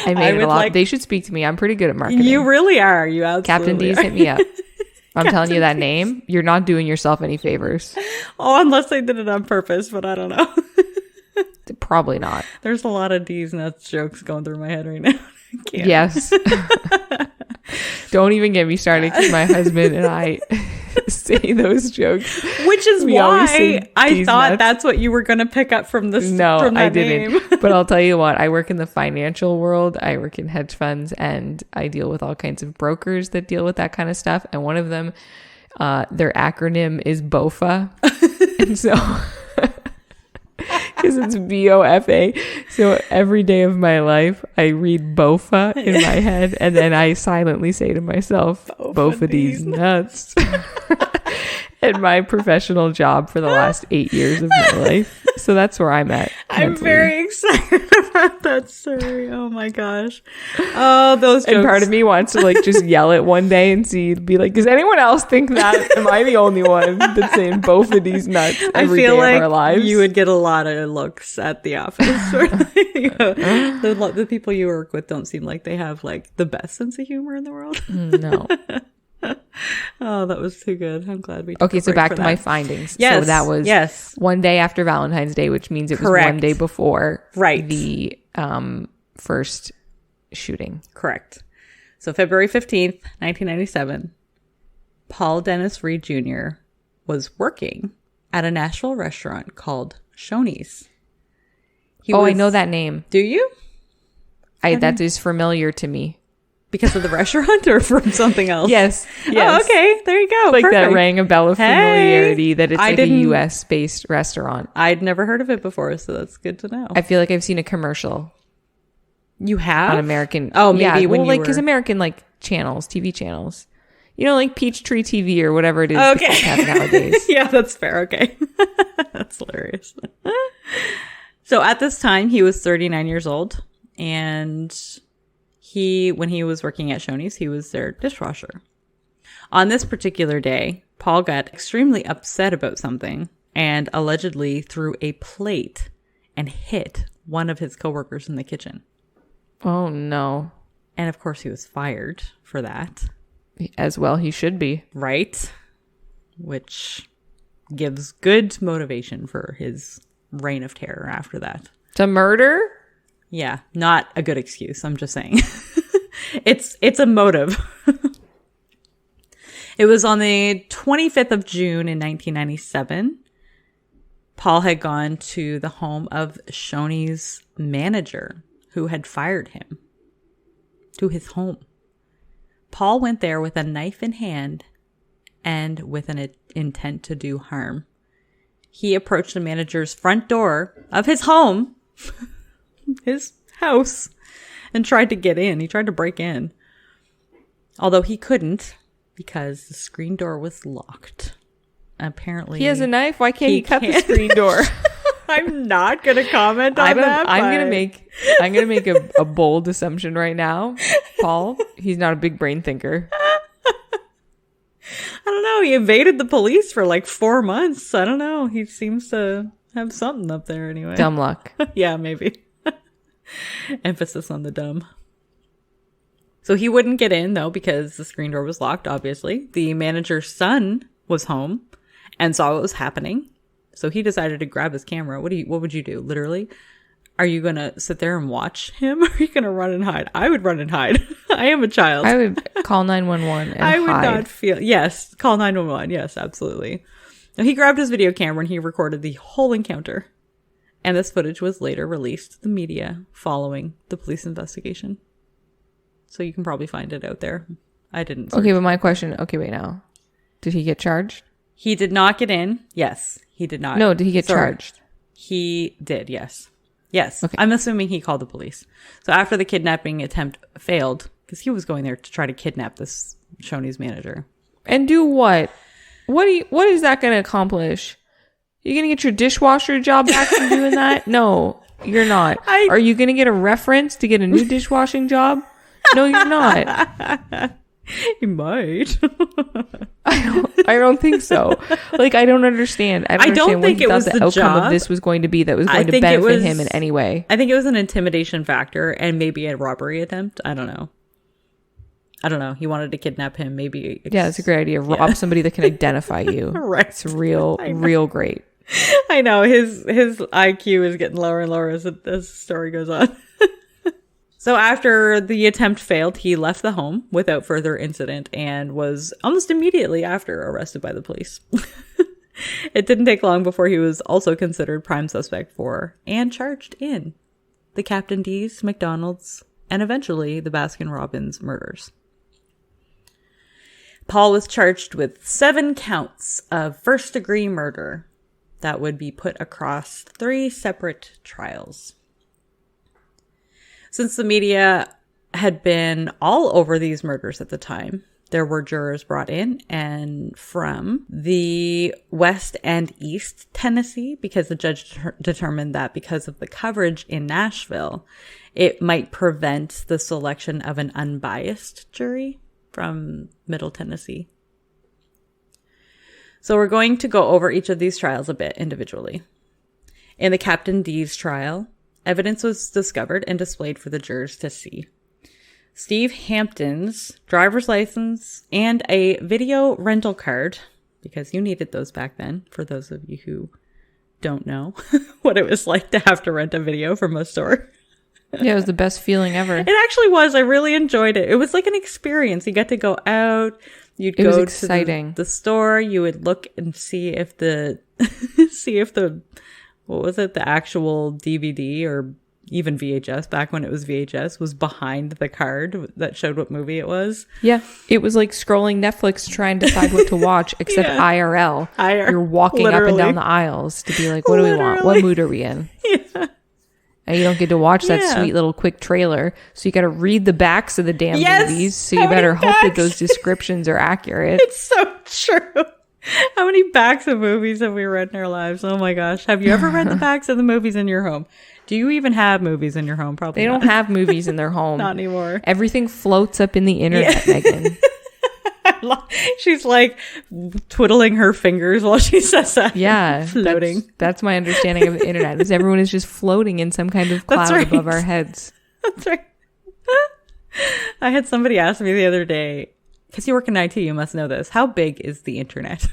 I made it a lot. They should speak to me. I'm pretty good at marketing. You really are. You absolutely Captain D's are. hit me up. I'm telling you that name. You're not doing yourself any favors. Oh, unless they did it on purpose, but I don't know. Probably not. There's a lot of D's nuts jokes going through my head right now. Yes. Don't even get me started because my husband and I say those jokes. Which is why I thought that's what you were going to pick up from this. No, from that I didn't. Name. But I'll tell you what, I work in the financial world. I work in hedge funds and I deal with all kinds of brokers that deal with that kind of stuff. And one of them, their acronym is BOFA. And so... because it's BOFA. So every day of my life, I read BOFA in my head, and then I silently say to myself, Bofa these nuts. And my professional job for the last 8 years of my life. So that's where I'm at. I'm very excited about that story. Oh my gosh. Oh, those jokes. And part of me wants to like just yell it one day and be like, does anyone else think that? Am I the only one that's saying both of these nuts every day of our lives? You would get a lot of looks at the office. The people you work with don't seem like they have like the best sense of humor in the world. No. Oh, that was too good. I'm glad we Okay, so back to my findings. Yes. So that was one day after Valentine's Day, which means it was one day before the first shooting. Correct. So February 15th, 1997, Paul Dennis Reid Jr. was working at a Nashville restaurant called Shoney's. I know that name. Do you? That is familiar to me. Because of the restaurant or from something else? Yes. Oh, okay. There you go. Like Perfect. that rang a bell of familiarity that it's like a US-based restaurant. I'd never heard of it before, so that's good to know. I feel like I've seen a commercial. You have? On American. Oh, maybe when you were... because American, like, channels, TV channels. You know, like Peachtree TV or whatever it is. Okay. Nowadays. Yeah, that's fair. Okay. That's hilarious. So at this time, he was 39 years old. And when he was working at Shoney's, he was their dishwasher. On this particular day, Paul got extremely upset about something and allegedly threw a plate and hit one of his coworkers in the kitchen. Oh, no. And of course, he was fired for that. As well, he should be. Right. Which gives good motivation for his reign of terror after that. To murder? Yeah, not a good excuse. I'm just saying. It's a motive. It was on the 25th of June in 1997. Paul had gone to the home of Shoney's manager who had fired him to his home. Paul went there with a knife in hand and with an intent to do harm. He approached the manager's front door of his home, his house, and tried to get in. He tried to break in. Although he couldn't because the screen door was locked. Apparently. He has a knife? Why can't he cut the screen door? I'm not going to comment on that. I'm going to make a bold assumption right now. Paul, he's not a big brain thinker. I don't know. He evaded the police for like 4 months. I don't know. He seems to have something up there anyway. Dumb luck. Yeah, maybe. Emphasis on the dumb. So he wouldn't get in though because the screen door was locked, obviously. The manager's son was home and saw what was happening. So he decided to grab his camera. What would you do? Literally? Are you going to sit there and watch him? Or are you going to run and hide? I would run and hide. I am a child. I would call 911 and I would hide. not feel... Yes, call 911. Yes, absolutely. Now, he grabbed his video camera and he recorded the whole encounter. And this footage was later released to the media following the police investigation. So you can probably find it out there. I didn't. Okay, but my question... Okay, wait now. Did he get charged? He did not get in. Yes, he did not. No, did he get charged? He did, yes. Yes. Okay. I'm assuming he called the police. So after the kidnapping attempt failed, because he was going there to try to kidnap this Shoney's manager. And do what? What is that going to accomplish? You going to get your dishwasher job back from doing that? No, you're not. Are you going to get a reference to get a new dishwashing job? No, you're not. You might. I don't think so. Like, I don't understand. I don't think it was the the outcome job of this was going to be that was going to benefit him in any way. I think it was an intimidation factor and maybe a robbery attempt. I don't know. He wanted to kidnap him. Maybe. Yeah, it's a great idea. Rob somebody that can identify you. Right. It's real great. I know. His IQ is getting lower and lower as the story goes on. So after the attempt failed, he left the home without further incident and was almost immediately after arrested by the police. It didn't take long before he was also considered prime suspect for and charged in the Captain D's, McDonald's, and eventually the Baskin-Robbins murders. Paul was charged with 7 counts of first-degree murder that would be put across 3 separate trials. Since the media had been all over these murders at the time, there were jurors brought in and from the West and East Tennessee because the judge determined that because of the coverage in Nashville, it might prevent the selection of an unbiased jury from Middle Tennessee. So we're going to go over each of these trials a bit individually. In the Captain D's trial, evidence was discovered and displayed for the jurors to see. Steve Hampton's driver's license and a video rental card, because you needed those back then, for those of you who don't know what it was like to have to rent a video from a store. Yeah, it was the best feeling ever. It actually was. I really enjoyed it. It was like an experience. You got to go out. You'd go to the store. You would look and see if the what was it? The actual DVD or even VHS, back when it was VHS, was behind the card that showed what movie it was. Yeah. It was like scrolling Netflix trying to decide what to watch, except IRL. You're walking up and down the aisles to be like, what do we want? What mood are we in? Yeah. And you don't get to watch that sweet little quick trailer. So you got to read the backs of the damn movies. So you better hope that those descriptions are accurate. It's so true. How many backs of movies have we read in our lives? Oh my gosh. Have you ever read the backs of the movies in your home? Do you even have movies in your home? Probably They don't have movies in their home. Not anymore. Everything floats up in the internet, Megan. She's like twiddling her fingers while she says that. Yeah. Floating. That's my understanding of the internet, is everyone is just floating in some kind of cloud above our heads. That's right. I had somebody ask me the other day, because you work in IT, you must know this. How big is the internet?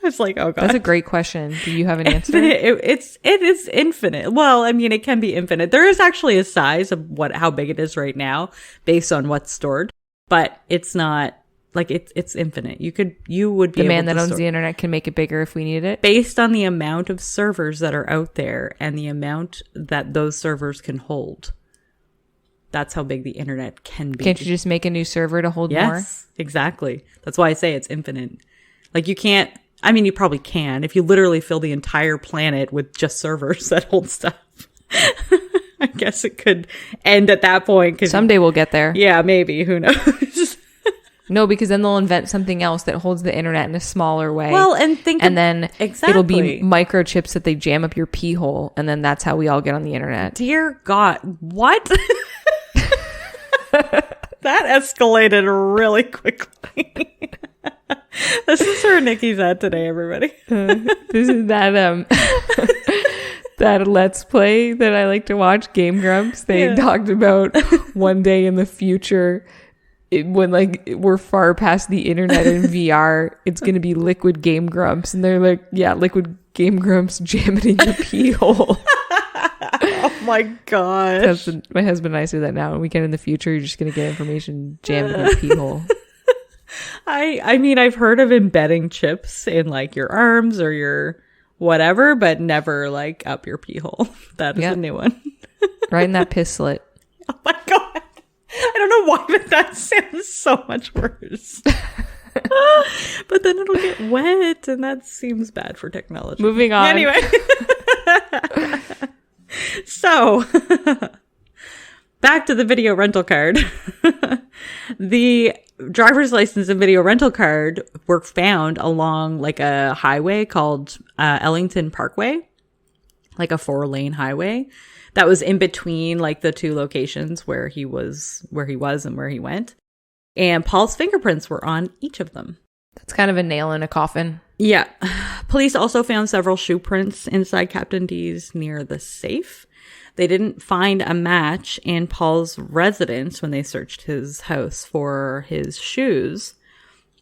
It's like, oh god. That's a great question. Do you have an answer? It is infinite. Well, I mean, it can be infinite. There is actually a size of how big it is right now based on what's stored, but it's not like it's infinite. You would be the man that owns the internet can make it bigger if we need it. Based on the amount of servers that are out there and the amount that those servers can hold. That's how big the internet can be. Can't you just make a new server to hold more? Yes, exactly. That's why I say it's infinite. Like you can't, I mean, you probably can if you literally fill the entire planet with just servers that hold stuff. I guess it could end at that point. Someday we'll get there. Yeah, maybe. Who knows? No, because then they'll invent something else that holds the internet in a smaller way. Well, and then it'll be microchips that they jam up your pee hole, and then that's how we all get on the internet. Dear God, what? That escalated really quickly. This is where Nikki's at today, everybody. This is that that Let's Play that I like to watch, Game Grumps. They talked about one day in the future, when like we're far past the internet and VR, it's going to be liquid Game Grumps. And they're like, yeah, liquid Game Grumps jam it in your pee hole. Oh my gosh. My husband and I say that now. When we get in the future, you're just going to get information jammed in your pee hole. I mean, I've heard of embedding chips in like your arms or your whatever, but never like up your pee hole. That is a new one. Right in that piss slit. Oh my God. I don't know why, but that sounds so much worse. But then it'll get wet, and that seems bad for technology. Moving on. Anyway. So, back to the video rental card. The driver's license and video rental card were found along like a highway called Ellington Parkway, like a 4-lane highway that was in between like the two locations where he was and where he went. And Paul's fingerprints were on each of them. That's kind of a nail in a coffin. Yeah. Police also found several shoe prints inside Captain D's near the safe. They didn't find a match in Paul's residence when they searched his house for his shoes.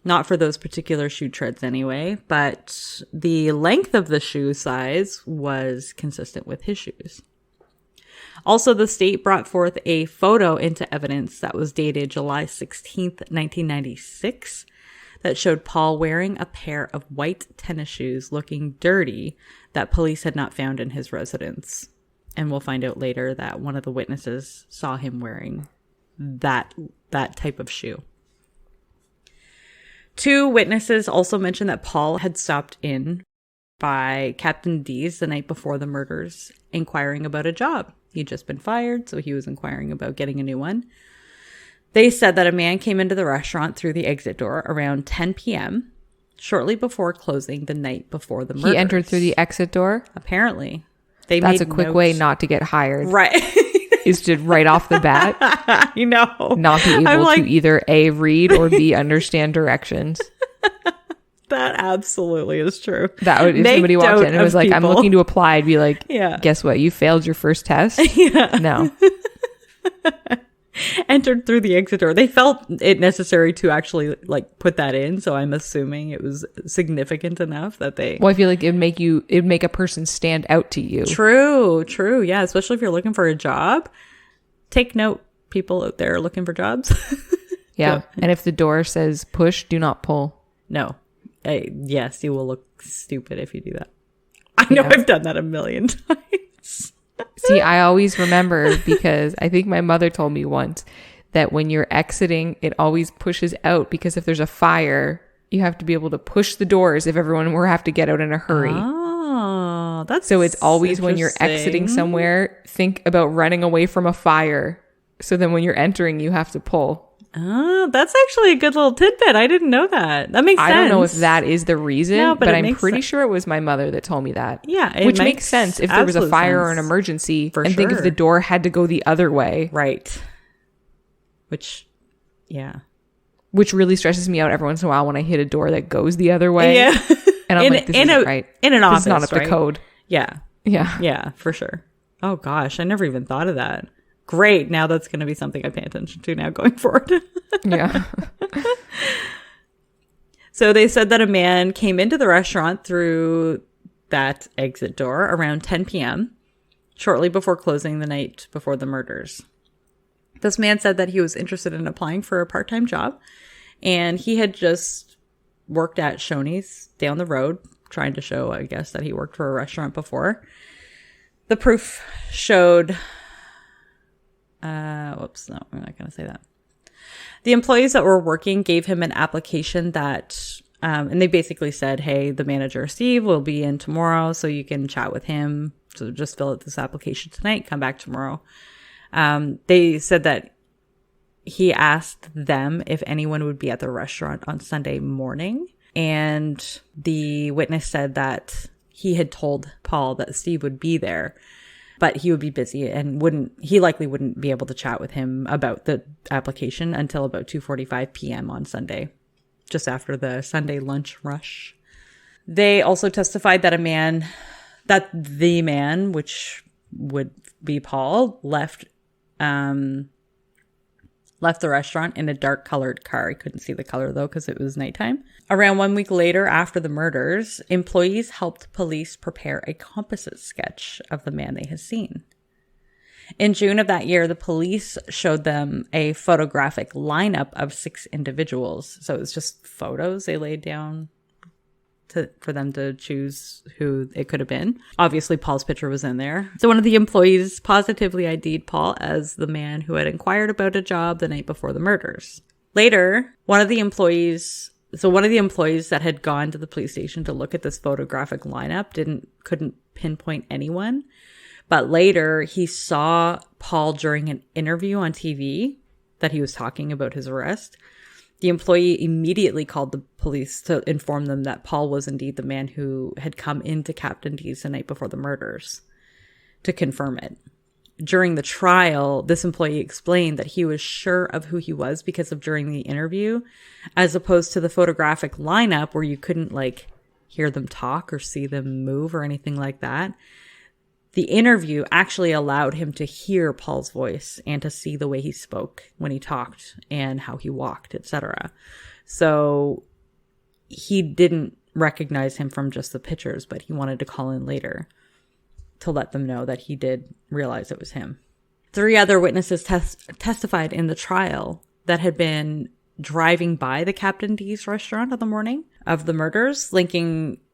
Not for those particular shoe treads anyway, but the length of the shoe size was consistent with his shoes. Also, the state brought forth a photo into evidence that was dated July 16th, 1996, that showed Paul wearing a pair of white tennis shoes looking dirty that police had not found in his residence. And we'll find out later that one of the witnesses saw him wearing that type of shoe. 2 witnesses also mentioned that Paul had stopped in by Captain D's the night before the murders, inquiring about a job. He'd just been fired, so he was inquiring about getting a new one. They said that a man came into the restaurant through the exit door around 10 p.m., shortly before closing the night before the murders. He entered through the exit door? Apparently. That's a quick way not to get hired. Right. Is to right off the bat, you know, not be able to either A, read, or B, understand directions. That absolutely is true. That would, if somebody walked in and was like, I'm looking to apply, I'd be like, guess what? You failed your first test? No. Entered through the exit door. They felt it necessary to actually like put that in, so I'm assuming it was significant enough that they... Well, I feel like it'd make a person stand out to you. True. Yeah, especially if you're looking for a job. Take note, people out there looking for jobs. Yeah, and if the door says push, do not pull. No. Yes, you will look stupid if you do that. I know I've done that a million times. See, I always remember because I think my mother told me once that when you're exiting, it always pushes out because if there's a fire, you have to be able to push the doors if everyone were have to get out in a hurry. Oh, that's so it's always when you're exiting somewhere, think about running away from a fire. So then when you're entering, you have to pull. Oh, that's actually a good little tidbit. I didn't know that. That makes sense. I don't know if that is the reason, No, but I'm pretty sure it was my mother that told me that. Yeah. Which makes sense if there was a fire or an emergency. For and think if the door had to go the other way. Right. Which, yeah. Which really stresses me out every once in a while when I hit a door that goes the other way. Yeah. And I'm like, this isn't right. In an office, it's not up right? to code. Yeah. Yeah. Yeah, for sure. Oh, gosh. I never even thought of that. Great. Now that's going to be something I pay attention to now going forward. Yeah. So they said that a man came into the restaurant through that exit door around 10 p.m., shortly before closing the night before the murders. This man said that he was interested in applying for a part-time job, and he had just worked at Shoney's down the road, trying to show, I guess, that he worked for a restaurant before. The proof showed... whoops, no, I'm not going to say that. The employees that were working gave him an application that, and they basically said, hey, the manager, Steve, will be in tomorrow, so you can chat with him. So just fill out this application tonight, come back tomorrow. They said that he asked them if anyone would be at the restaurant on Sunday morning. And the witness said that he had told Paul that Steve would be there, but he would be busy and he likely wouldn't be able to chat with him about the application until about 2:45 p.m. on Sunday, just after the Sunday lunch rush. They also testified that the man, which would be Paul, left the restaurant in a dark colored car. I couldn't see the color though because it was nighttime. Around 1 week later after the murders, employees helped police prepare a composite sketch of the man they had seen. In June of that year, the police showed them a photographic lineup of 6 individuals. So it was just photos they laid down for them to choose who it could have been. Obviously, Paul's picture was in there. So one of the employees positively ID'd Paul as the man who had inquired about a job the night before the murders. Later, one of the employees that had gone to the police station to look at this photographic lineup couldn't pinpoint anyone. But later, he saw Paul during an interview on TV that he was talking about his arrest. The employee immediately called the police to inform them that Paul was indeed the man who had come into Captain D's the night before the murders to confirm it. During the trial, this employee explained that he was sure of who he was because of during the interview, as opposed to the photographic lineup where you couldn't hear them talk or see them move or anything like that. The interview actually allowed him to hear Paul's voice and to see the way he spoke when he talked and how he walked, etc. So he didn't recognize him from just the pictures, but he wanted to call in later to let them know that he did realize it was him. 3 other witnesses testified in the trial that had been driving by the Captain D's restaurant on the morning of the murders,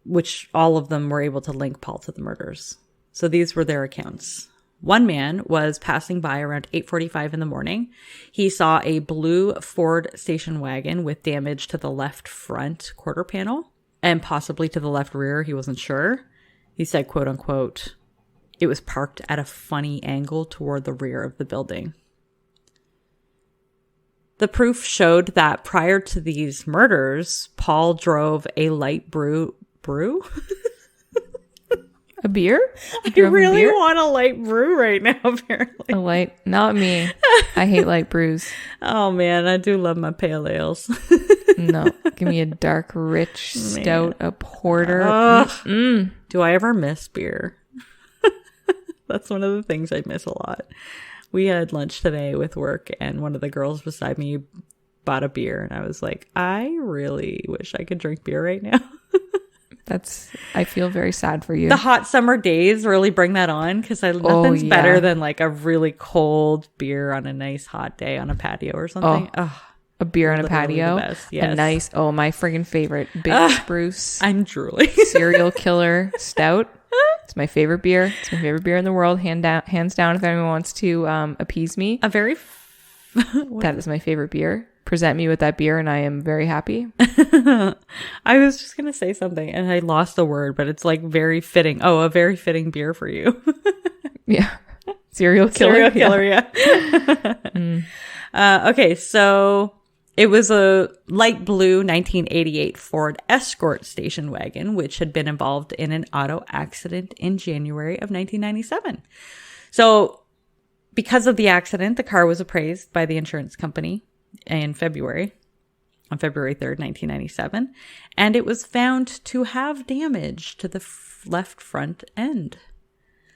which all of them were able to link Paul to the murders. So these were their accounts. One man was passing by around 8:45 in the morning. He saw a blue Ford station wagon with damage to the left front quarter panel and possibly to the left rear. He wasn't sure. He said, quote unquote, it was parked at a funny angle toward the rear of the building. The proof showed that prior to these murders, Paul drove a light brew? A beer? I really want a light brew right now, apparently. Not me. I hate light brews. Oh, man, I do love my pale ales. No, give me a dark, rich, stout, a porter. Do I ever miss beer? That's one of the things I miss a lot. We had lunch today with work, and one of the girls beside me bought a beer, and I was like, I really wish I could drink beer right now. I feel very sad for you. The hot summer days really bring that on because nothing's better than a really cold beer on a nice hot day on a patio or something. A beer on a patio. Yes. A nice, my friggin' favorite, Big Spruce. I'm drooling. Serial killer stout. It's my favorite beer. It's my favorite beer in the world, hands down. If anyone wants to appease me, that is my favorite beer. Present me with that beer, and I am very happy. I was just gonna say something, and I lost the word, but it's like very fitting. Oh, a very fitting beer for you. Yeah, serial killer. Yeah. Okay, so it was a light blue 1988 Ford Escort station wagon, which had been involved in an auto accident in January of 1997. So because of the accident, the car was appraised by the insurance company on February 3rd, 1997, and it was found to have damage to the left front end.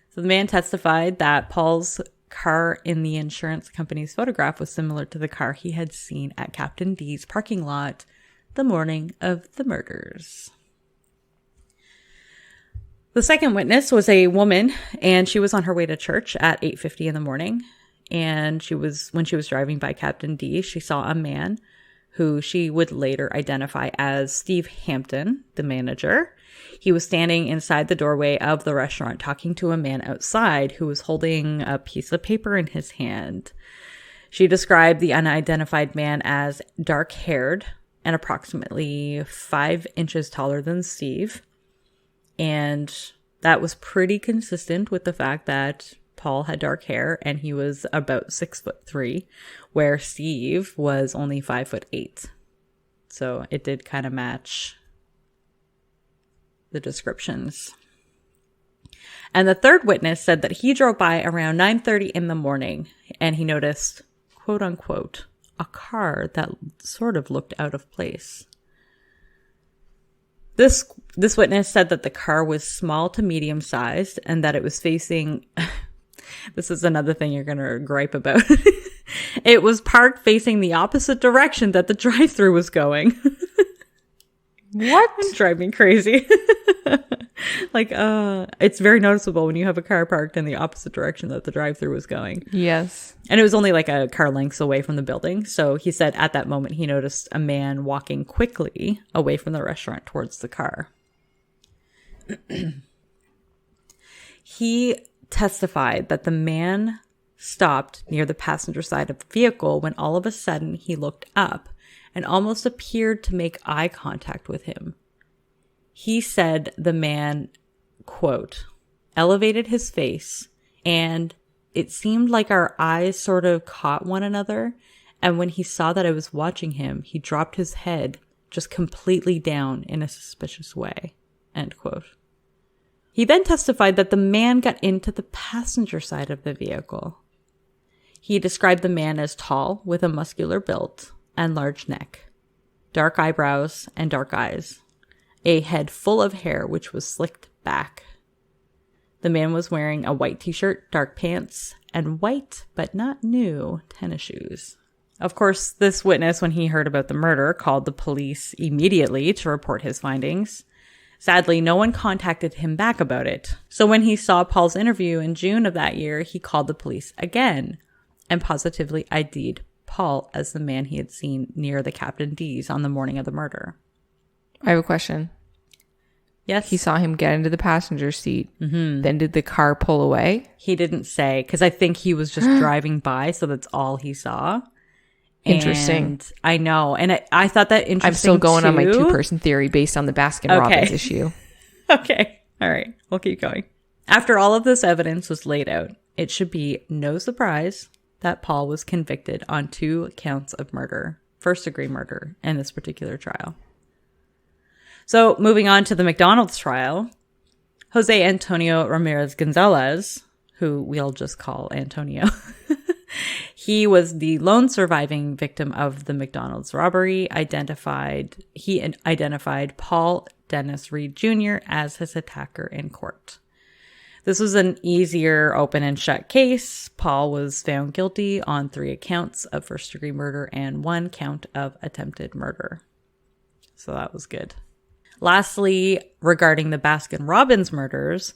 So the man testified that Paul's car in the insurance company's photograph was similar to the car he had seen at Captain D's parking lot the morning of the murders. The second witness was a woman, and she was on her way to church at 8:50 in the morning. And when she was driving by Captain D, she saw a man who she would later identify as Steve Hampton, the manager. He was standing inside the doorway of the restaurant talking to a man outside who was holding a piece of paper in his hand. She described the unidentified man as dark-haired and approximately 5 inches taller than Steve. And that was pretty consistent with the fact that Paul had dark hair and he was about 6'3", where Steve was only 5'8". So it did kind of match the descriptions. And the third witness said that he drove by around 9:30 in the morning and he noticed, quote unquote, a car that sort of looked out of place. This witness said that the car was small to medium sized and that it was facing, this is another thing you're going to gripe about. It was parked facing the opposite direction that the drive-thru was going. What? It's driving me crazy. Like, it's very noticeable when you have a car parked in the opposite direction that the drive-thru was going. Yes. And it was only like a car length away from the building. So he said at that moment he noticed a man walking quickly away from the restaurant towards the car. He testified that the man stopped near the passenger side of the vehicle when all of a sudden he looked up and almost appeared to make eye contact with him. He said the man, quote, elevated his face and it seemed like our eyes sort of caught one another. And when he saw that I was watching him, he dropped his head just completely down in a suspicious way, end quote. He then testified that the man got into the passenger side of the vehicle. He described the man as tall with a muscular build and large neck, dark eyebrows and dark eyes, a head full of hair which was slicked back. The man was wearing a white t-shirt, dark pants, and white, but not new, tennis shoes. Of course, this witness, when he heard about the murder, called the police immediately to report his findings. Sadly, no one contacted him back about it. So when he saw Paul's interview in June of that year, he called the police again and positively ID'd Paul as the man he had seen near the Captain D's on the morning of the murder. I have a question. Yes. He saw him get into the passenger seat. Mm-hmm. Then did the car pull away? He didn't say, because I think he was just driving by, so that's all he saw. Interesting. And I know. And I thought that interesting. I'm still going too. On my two-person theory based on the Baskin-Robbins issue. Okay. All right. We'll keep going. After all of this evidence was laid out, it should be no surprise that Paul was convicted on 2 counts of murder, first-degree murder, in this particular trial. So moving on to the McDonald's trial, Jose Antonio Ramirez Gonzalez, who we'll just call Antonio, he was the lone surviving victim of the McDonald's robbery. He identified Paul Dennis Reid Jr. as his attacker in court. This was an easier open and shut case. Paul was found guilty on 3 accounts of first-degree murder and 1 count of attempted murder. So that was good. Lastly, regarding the Baskin-Robbins murders,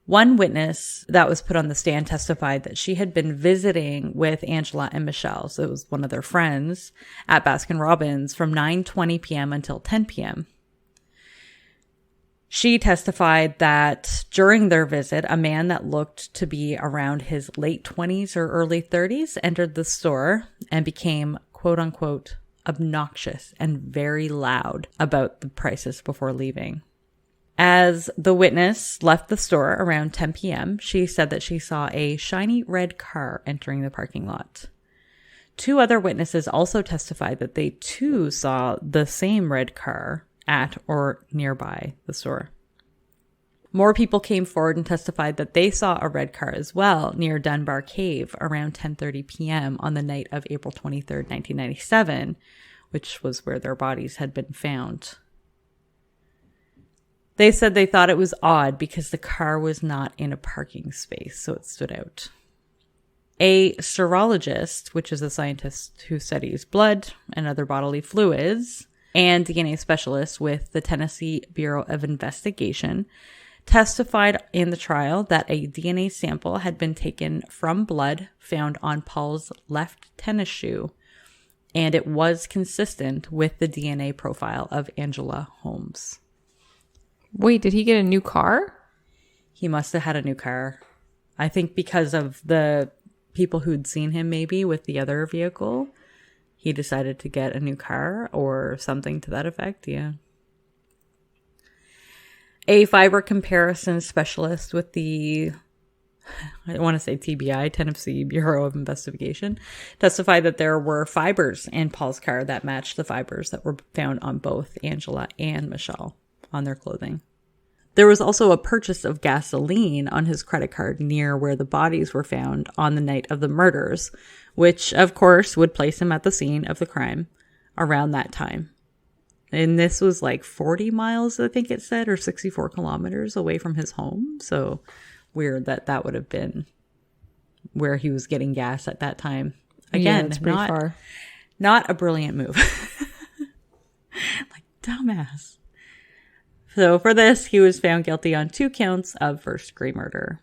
one witness that was put on the stand testified that she had been visiting with Angela and Michelle, so it was one of their friends, at Baskin-Robbins from 9:20 p.m. until 10 p.m. She testified that during their visit, a man that looked to be around his late 20s or early 30s entered the store and became, quote unquote, obnoxious and very loud about the prices before leaving. As the witness left the store around 10 p.m., she said that she saw a shiny red car entering the parking lot. 2 other witnesses also testified that they too saw the same red car at or nearby the store. More people came forward and testified that they saw a red car as well near Dunbar Cave around 10:30 p.m. on the night of April 23rd, 1997, which was where their bodies had been found. They said they thought it was odd because the car was not in a parking space, so it stood out. A serologist, which is a scientist who studies blood and other bodily fluids, and DNA specialist with the Tennessee Bureau of Investigation, testified in the trial that a DNA sample had been taken from blood found on Paul's left tennis shoe, and it was consistent with the DNA profile of Angela Holmes. Wait, did he get a new car? He must have had a new car. I think because of the people who'd seen him maybe with the other vehicle, he decided to get a new car or something to that effect, yeah. A fiber comparison specialist with the, I want to say TBI, Tennessee Bureau of Investigation, testified that there were fibers in Paul's car that matched the fibers that were found on both Angela and Michelle on their clothing. There was also a purchase of gasoline on his credit card near where the bodies were found on the night of the murders, which, of course, would place him at the scene of the crime around that time. And this was like 40 miles, I think it said, or 64 kilometers away from his home. So weird that that would have been where he was getting gas at that time. Again, it's pretty far. Not a brilliant move. Like, dumbass. So for this, he was found guilty on 2 counts of first-degree murder.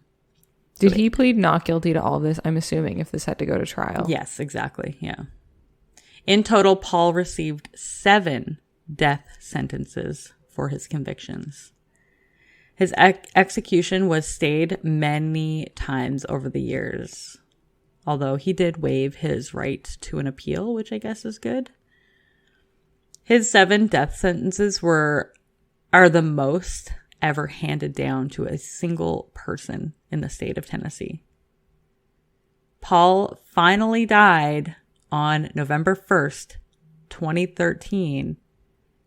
Did he plead not guilty to all this? I'm assuming if this had to go to trial. Yes, exactly. Yeah. In total, Paul received 7 death sentences for his convictions. His execution was stayed many times over the years, although he did waive his right to an appeal, which I guess is good. His 7 death sentences are the most ever handed down to a single person in the state of Tennessee. Paul finally died on November 1st, 2013.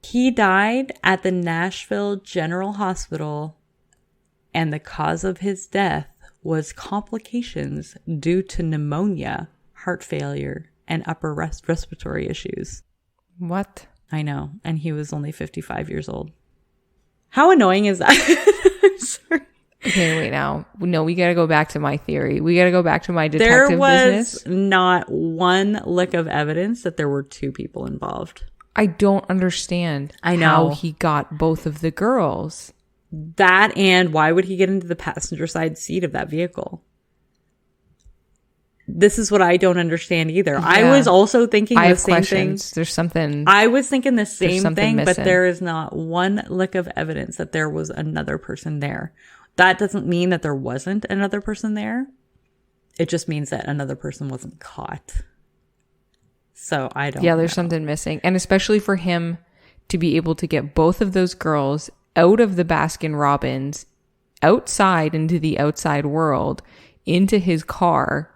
He died at the Nashville General Hospital, and the cause of his death was complications due to pneumonia, heart failure, and upper respiratory issues. What? I know, and he was only 55 years old. How annoying is that? I'm sorry. Okay, wait now. No, we got to go back to my theory. We got to go back to my detective business. There was not one lick of evidence that there were 2 people involved. I don't understand how he got both of the girls. That, and why would he get into the passenger side seat of that vehicle? This is what I don't understand either. Yeah. I was also thinking the same thing. There's something. I was thinking the same thing, missing. But there is not one lick of evidence that there was another person there. That doesn't mean that there wasn't another person there. It just means that another person wasn't caught. So I don't know. There's something missing. And especially for him to be able to get both of those girls out of the Baskin Robbins, outside into the outside world, into his car,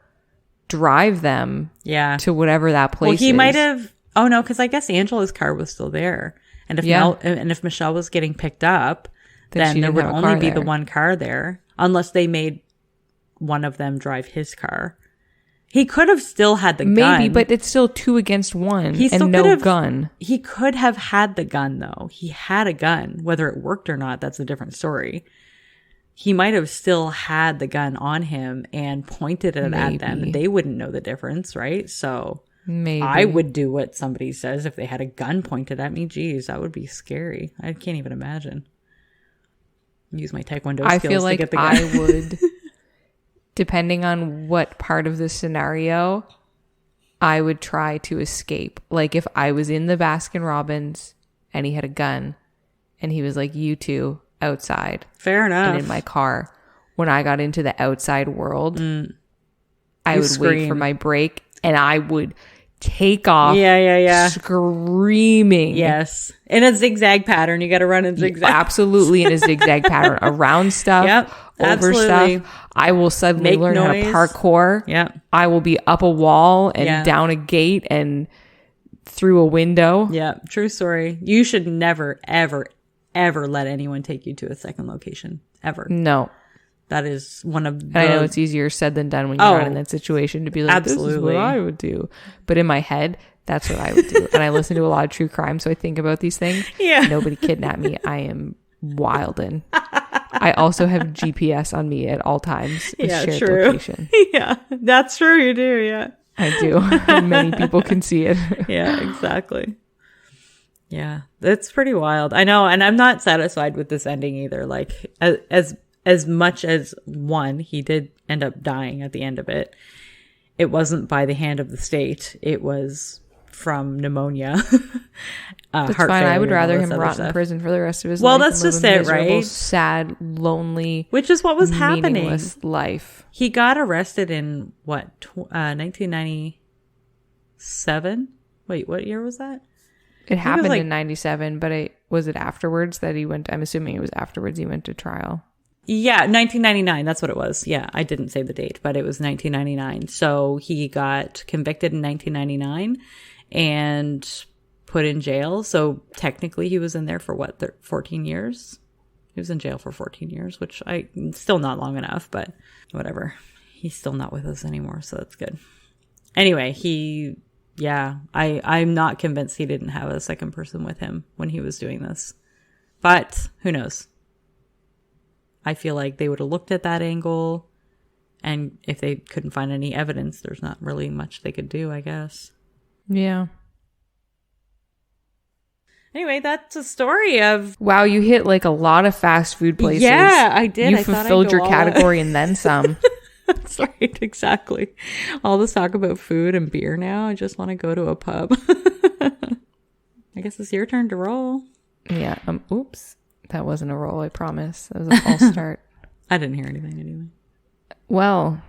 drive them to whatever that place is. Well, he might have... Oh, no, because I guess Angela's car was still there. And if Michelle was getting picked up, then there would only be the one car there. Unless they made one of them drive his car. He could have still had the gun. Maybe, but it's still 2 against 1 and no gun. He could have had the gun, though. He had a gun. Whether it worked or not, that's a different story. He might have still had the gun on him and pointed it at them. They wouldn't know the difference, right? So maybe I would do what somebody says if they had a gun pointed at me. Geez, that would be scary. I can't even imagine. Use my Taekwondo skills feel like to get the gun. I would, depending on what part of the scenario, I would try to escape. Like if I was in the Baskin Robbins and he had a gun and he was like, you two, outside. Fair enough. And in my car. When I got into the outside world, I would wait for my break and I would take off screaming. Yes. In a zigzag pattern. You got to run in zigzag. Absolutely in a zigzag pattern. Around stuff, over stuff. I will suddenly learn how to parkour. Yep. I will be up a wall and down a gate and through a window. Yeah. True story. You should never, ever, ever let anyone take you to a second location. Ever. No. That is one of the... I know it's easier said than done when you're not in that situation to be like, this is what I would do. But in my head, that's what I would do. And I listen to a lot of true crime, so I think about these things. Yeah. Nobody kidnapped me. I am wildin'. I also have GPS on me at all times. Shared location. Yeah, that's true. You do, yeah. I do. Many people can see it. Yeah, exactly. Yeah, that's pretty wild. I know, and I'm not satisfied with this ending either. Like, as much as he did end up dying at the end of it, it wasn't by the hand of the state. It was from pneumonia. That's fine. I would rather him rot in prison for the rest of his life. Well, that's just it, right? Sad, lonely, which is what was happening. Life. He got arrested in 1997. Wait, what year was that? It happened in 97, but was it afterwards that he went? I'm assuming it was afterwards he went to trial. Yeah, 1999. That's what it was. Yeah, I didn't say the date, but it was 1999. So he got convicted in 1999 and put in jail. So technically he was in there for 14 years? He was in jail for 14 years, which still not long enough, but whatever. He's still not with us anymore, so that's good. Anyway, I'm not convinced he didn't have a second person with him when he was doing this. But who knows? I feel like they would have looked at that angle, and if they couldn't find any evidence, there's not really much they could do, I guess. Yeah. Anyway, that's a story of... Wow, you hit like a lot of fast food places. Yeah, I did. You fulfilled your category and then some. That's right, exactly. All this talk about food and beer now, I just want to go to a pub. I guess it's your turn to roll. Yeah, oops. That wasn't a roll, I promise. That was a false start. I didn't hear anything anyway. Well,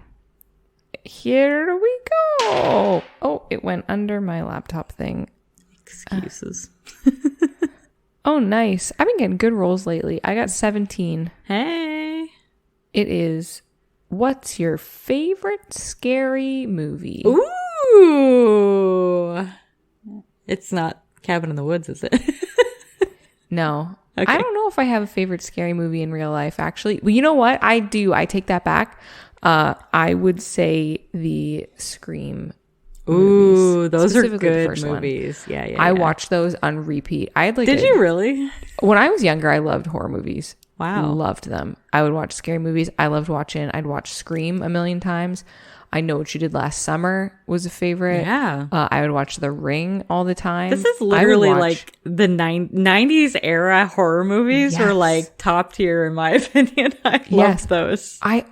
here we go. Oh, it went under my laptop thing. Excuses. Oh, nice. I've been getting good rolls lately. I got 17. Hey. It is, what's your favorite scary movie? Ooh. It's not Cabin in the Woods, is it? No. Okay. I don't know if I have a favorite scary movie in real life, actually. Well, you know what? I do. I take that back. I would say the Scream movies. Ooh, those are good movies. Yeah. I watched those on repeat. I had Did you really? When I was younger, I loved horror movies. Wow. Loved them. I would watch scary movies. I'd watch Scream a million times. I Know What You Did Last Summer was a favorite. Yeah. I would watch The Ring all the time. This is literally like the 90s era horror movies were like top tier in my opinion. I loved those. I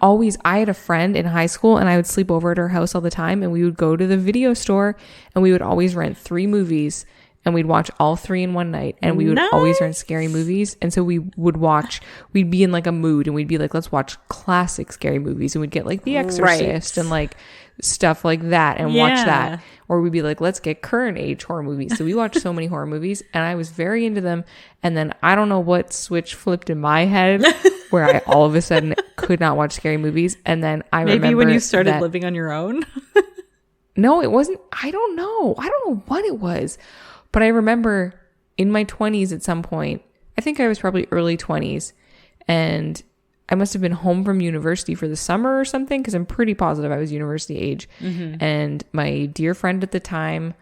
had a friend in high school and I would sleep over at her house all the time and we would go to the video store and we would always rent 3 movies and we'd watch all 3 in one night and we would always rent scary movies. And so we'd be in like a mood and we'd be like, let's watch classic scary movies. And we'd get like The Exorcist and like stuff like that and watch that. Or we'd be like, let's get current age horror movies. So we watched so many horror movies and I was very into them. And then I don't know what switch flipped in my head where I all of a sudden could not watch scary movies. And then I remember maybe when you started living on your own. No, it wasn't. I don't know what it was. But I remember in my 20s at some point, I think I was probably early 20s, and I must have been home from university for the summer or something, because I'm pretty positive I was university age. Mm-hmm. And my dear friend at the time,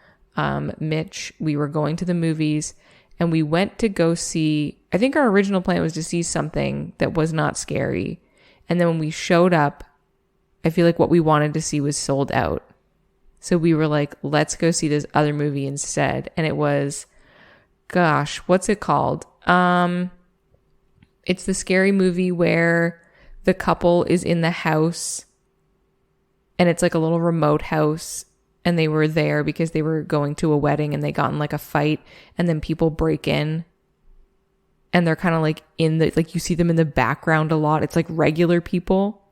Mitch, we were going to the movies, and we went to go see, I think our original plan was to see something that was not scary. And then when we showed up, I feel like what we wanted to see was sold out. So we were like, let's go see this other movie instead. And it was, gosh, what's it called? It's the scary movie where the couple is in the house and it's like a little remote house and they were there because they were going to a wedding and they got in like a fight and then people break in. and they're kind of like in the, like you see them in the background a lot. It's like regular people,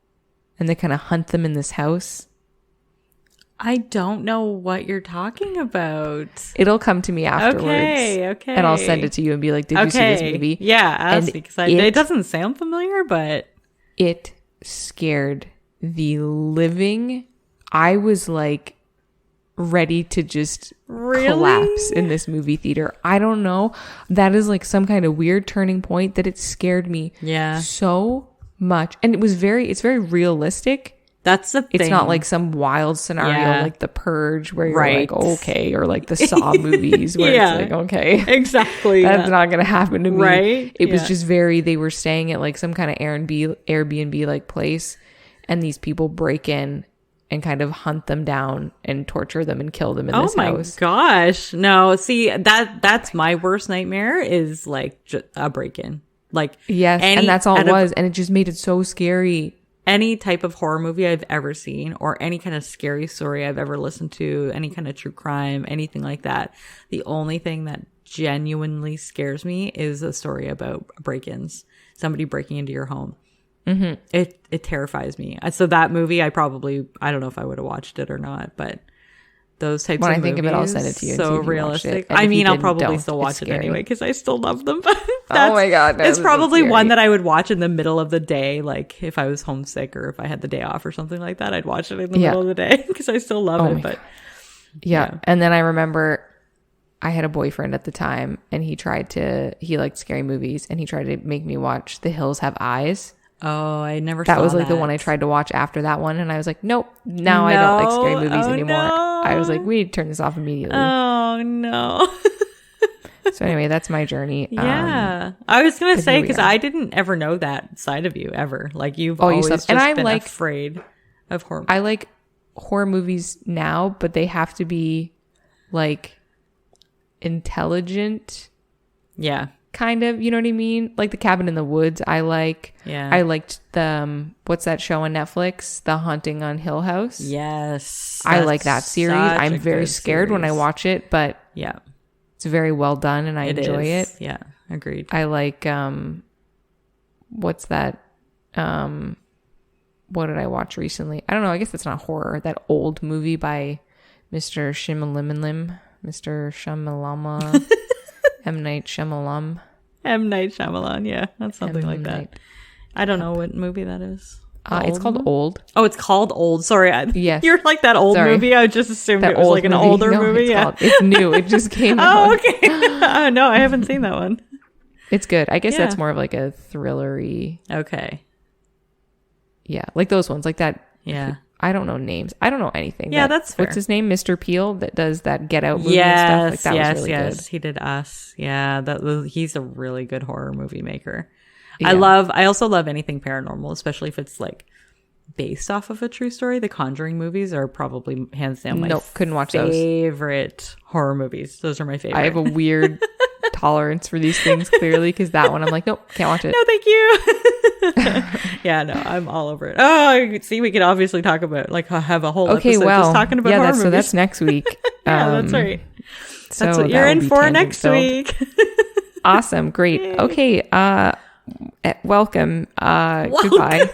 and they kind of hunt them in this house. I don't know what you're talking about. It'll come to me afterwards. Okay. And I'll send it to you and be like, did you see this movie? Yeah, because it doesn't sound familiar, but it scared the living. I was like ready to just collapse in this movie theater. I don't know. That is like some kind of weird turning point that it scared me so much. And it's very realistic. That's the thing. It's not like some wild scenario like The Purge where you're like, okay, or like the Saw movies where it's like, okay. Exactly. That's not going to happen to me. Right? It was just they were staying at like some kind of Airbnb like place, and these people break in and kind of hunt them down and torture them and kill them in this house. Oh my gosh. No, see, that's my worst nightmare is like a break-in. Like, yes, and that's all it was. And it just made it so scary. Any type of horror movie I've ever seen, or any kind of scary story I've ever listened to, any kind of true crime, anything like that, the only thing that genuinely scares me is a story about break-ins, somebody breaking into your home. Mm-hmm. It terrifies me. So that movie, I don't know if I would have watched it or not, but those types of movies, when I think of it, I'll send it to you. So realistic. I mean, I'll probably still watch it anyway because I still love them. But oh my god, it's probably one that I would watch in the middle of the day, like if I was homesick or if I had the day off or something like that. I'd watch it in the middle of the day because I still love it. But yeah, and then I remember I had a boyfriend at the time, and he liked scary movies, and he tried to make me watch The Hills Have Eyes. Oh, I never saw that. That was like the one I tried to watch after that one, and I was like, nope, now I don't like scary movies anymore. No. I was like, we need to turn this off immediately. Oh, no. So anyway, that's my journey. Yeah. I was going to say, because I didn't ever know that side of you, ever. Like, you've always just been afraid of horror movies. I like horror movies now, but they have to be, like, intelligent. Yeah. Kind of, you know what I mean? Like The Cabin in the Woods, I like. Yeah. I liked the, what's that show on Netflix? The Haunting on Hill House. Yes. I like that series. I'm very scared when I watch it, but yeah, it's very well done and I enjoy it. Yeah, agreed. I like, what's that? What did I watch recently? I don't know. I guess that's not horror. That old movie by Mr. Shyamalan. M. Night Shyamalan. M. Night Shyamalan, yeah. That's something like that. I don't know what movie that is. It's called Old. Oh, it's called Old. Sorry. Yes. You're like that old movie. I just assumed it was like an older movie. It's new. It just came out. Oh, okay. No, I haven't seen that one. It's good. I guess that's more of like a thriller-y. Okay. Yeah. Like those ones. Like that. Yeah. I don't know names. I don't know anything. Yeah, that's fair. What's his name? Mr. Peel that does that Get Out movie and stuff. Like that was really good. He did Us. Yeah, he's a really good horror movie maker. Yeah. I also love anything paranormal, especially if it's like based off of a true story. The Conjuring movies are probably hands down my couldn't watch favorite horror movies. Those are my favorite. I have a weird tolerance for these things clearly, because that one I'm like, nope, can't watch it. No, thank you. Yeah, no, I'm all over it. Oh, see, we could obviously talk about have a whole episode just talking about horror movies. So that's next week. Yeah, that's right. That's what you're in for next week. Awesome, great. Yay. Okay, welcome. Goodbye.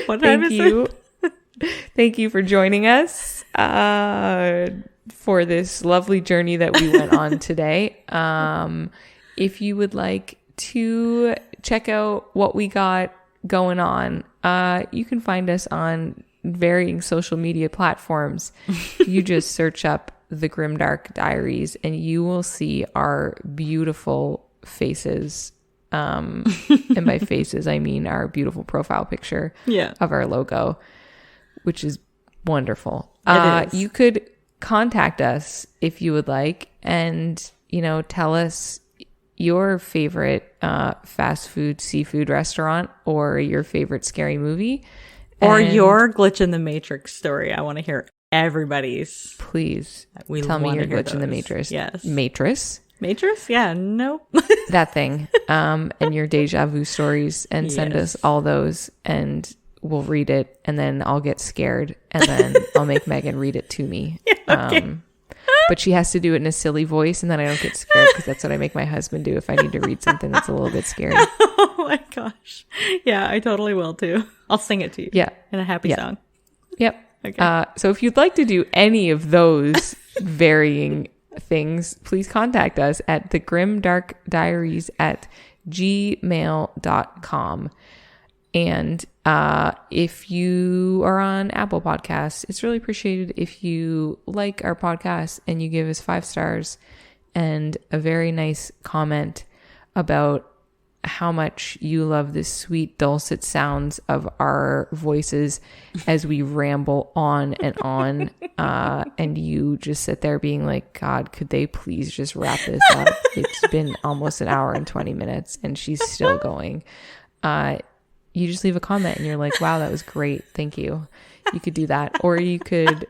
What time is it? Thank you for joining us for this lovely journey that we went on today. If you would like to check out what we got going on, you can find us on varying social media platforms. You just search up The Grimdark Diaries and you will see our beautiful faces. And by faces, I mean our beautiful profile picture of our logo, which is wonderful. It is. You could contact us if you would like, and tell us your favorite fast food seafood restaurant, or your favorite scary movie, or your glitch in the Matrix story. I want to hear everybody's. Please tell me your glitch in the Matrix. Yes. Matrix? Yeah, nope. That thing. And your deja vu stories, and send us all those, and we'll read it, and then I'll get scared, and then I'll make Megan read it to me. Yeah, okay. but she has to do it in a silly voice, and then I don't get scared because that's what I make my husband do if I need to read something that's a little bit scary. Oh my gosh. Yeah, I totally will too. I'll sing it to you. Yeah. In a happy song. Yep. Okay. So if you'd like to do any of those varying things, please contact us at thegrimdarkdiaries@gmail.com. And if you are on Apple Podcasts, it's really appreciated if you like our podcast and you give us 5 stars and a very nice comment about how much you love the sweet dulcet sounds of our voices as we ramble on and on, and you just sit there being like, God, could they please just wrap this up? It's been almost an hour and 20 minutes and she's still going. You just leave a comment and you're like, wow, that was great, thank you. You could do that, or you could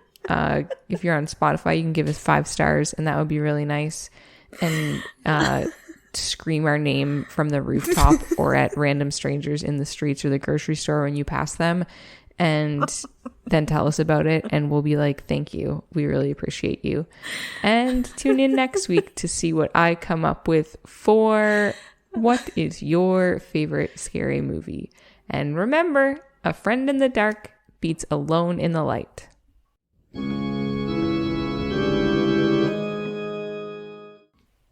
if you're on Spotify, you can give us 5 stars and that would be really nice, and scream our name from the rooftop or at random strangers in the streets or the grocery store when you pass them, and then tell us about it, and we'll be like, thank you, we really appreciate you. And tune in next week to see what I come up with for what is your favorite scary movie. And remember, a friend in the dark beats alone in the light.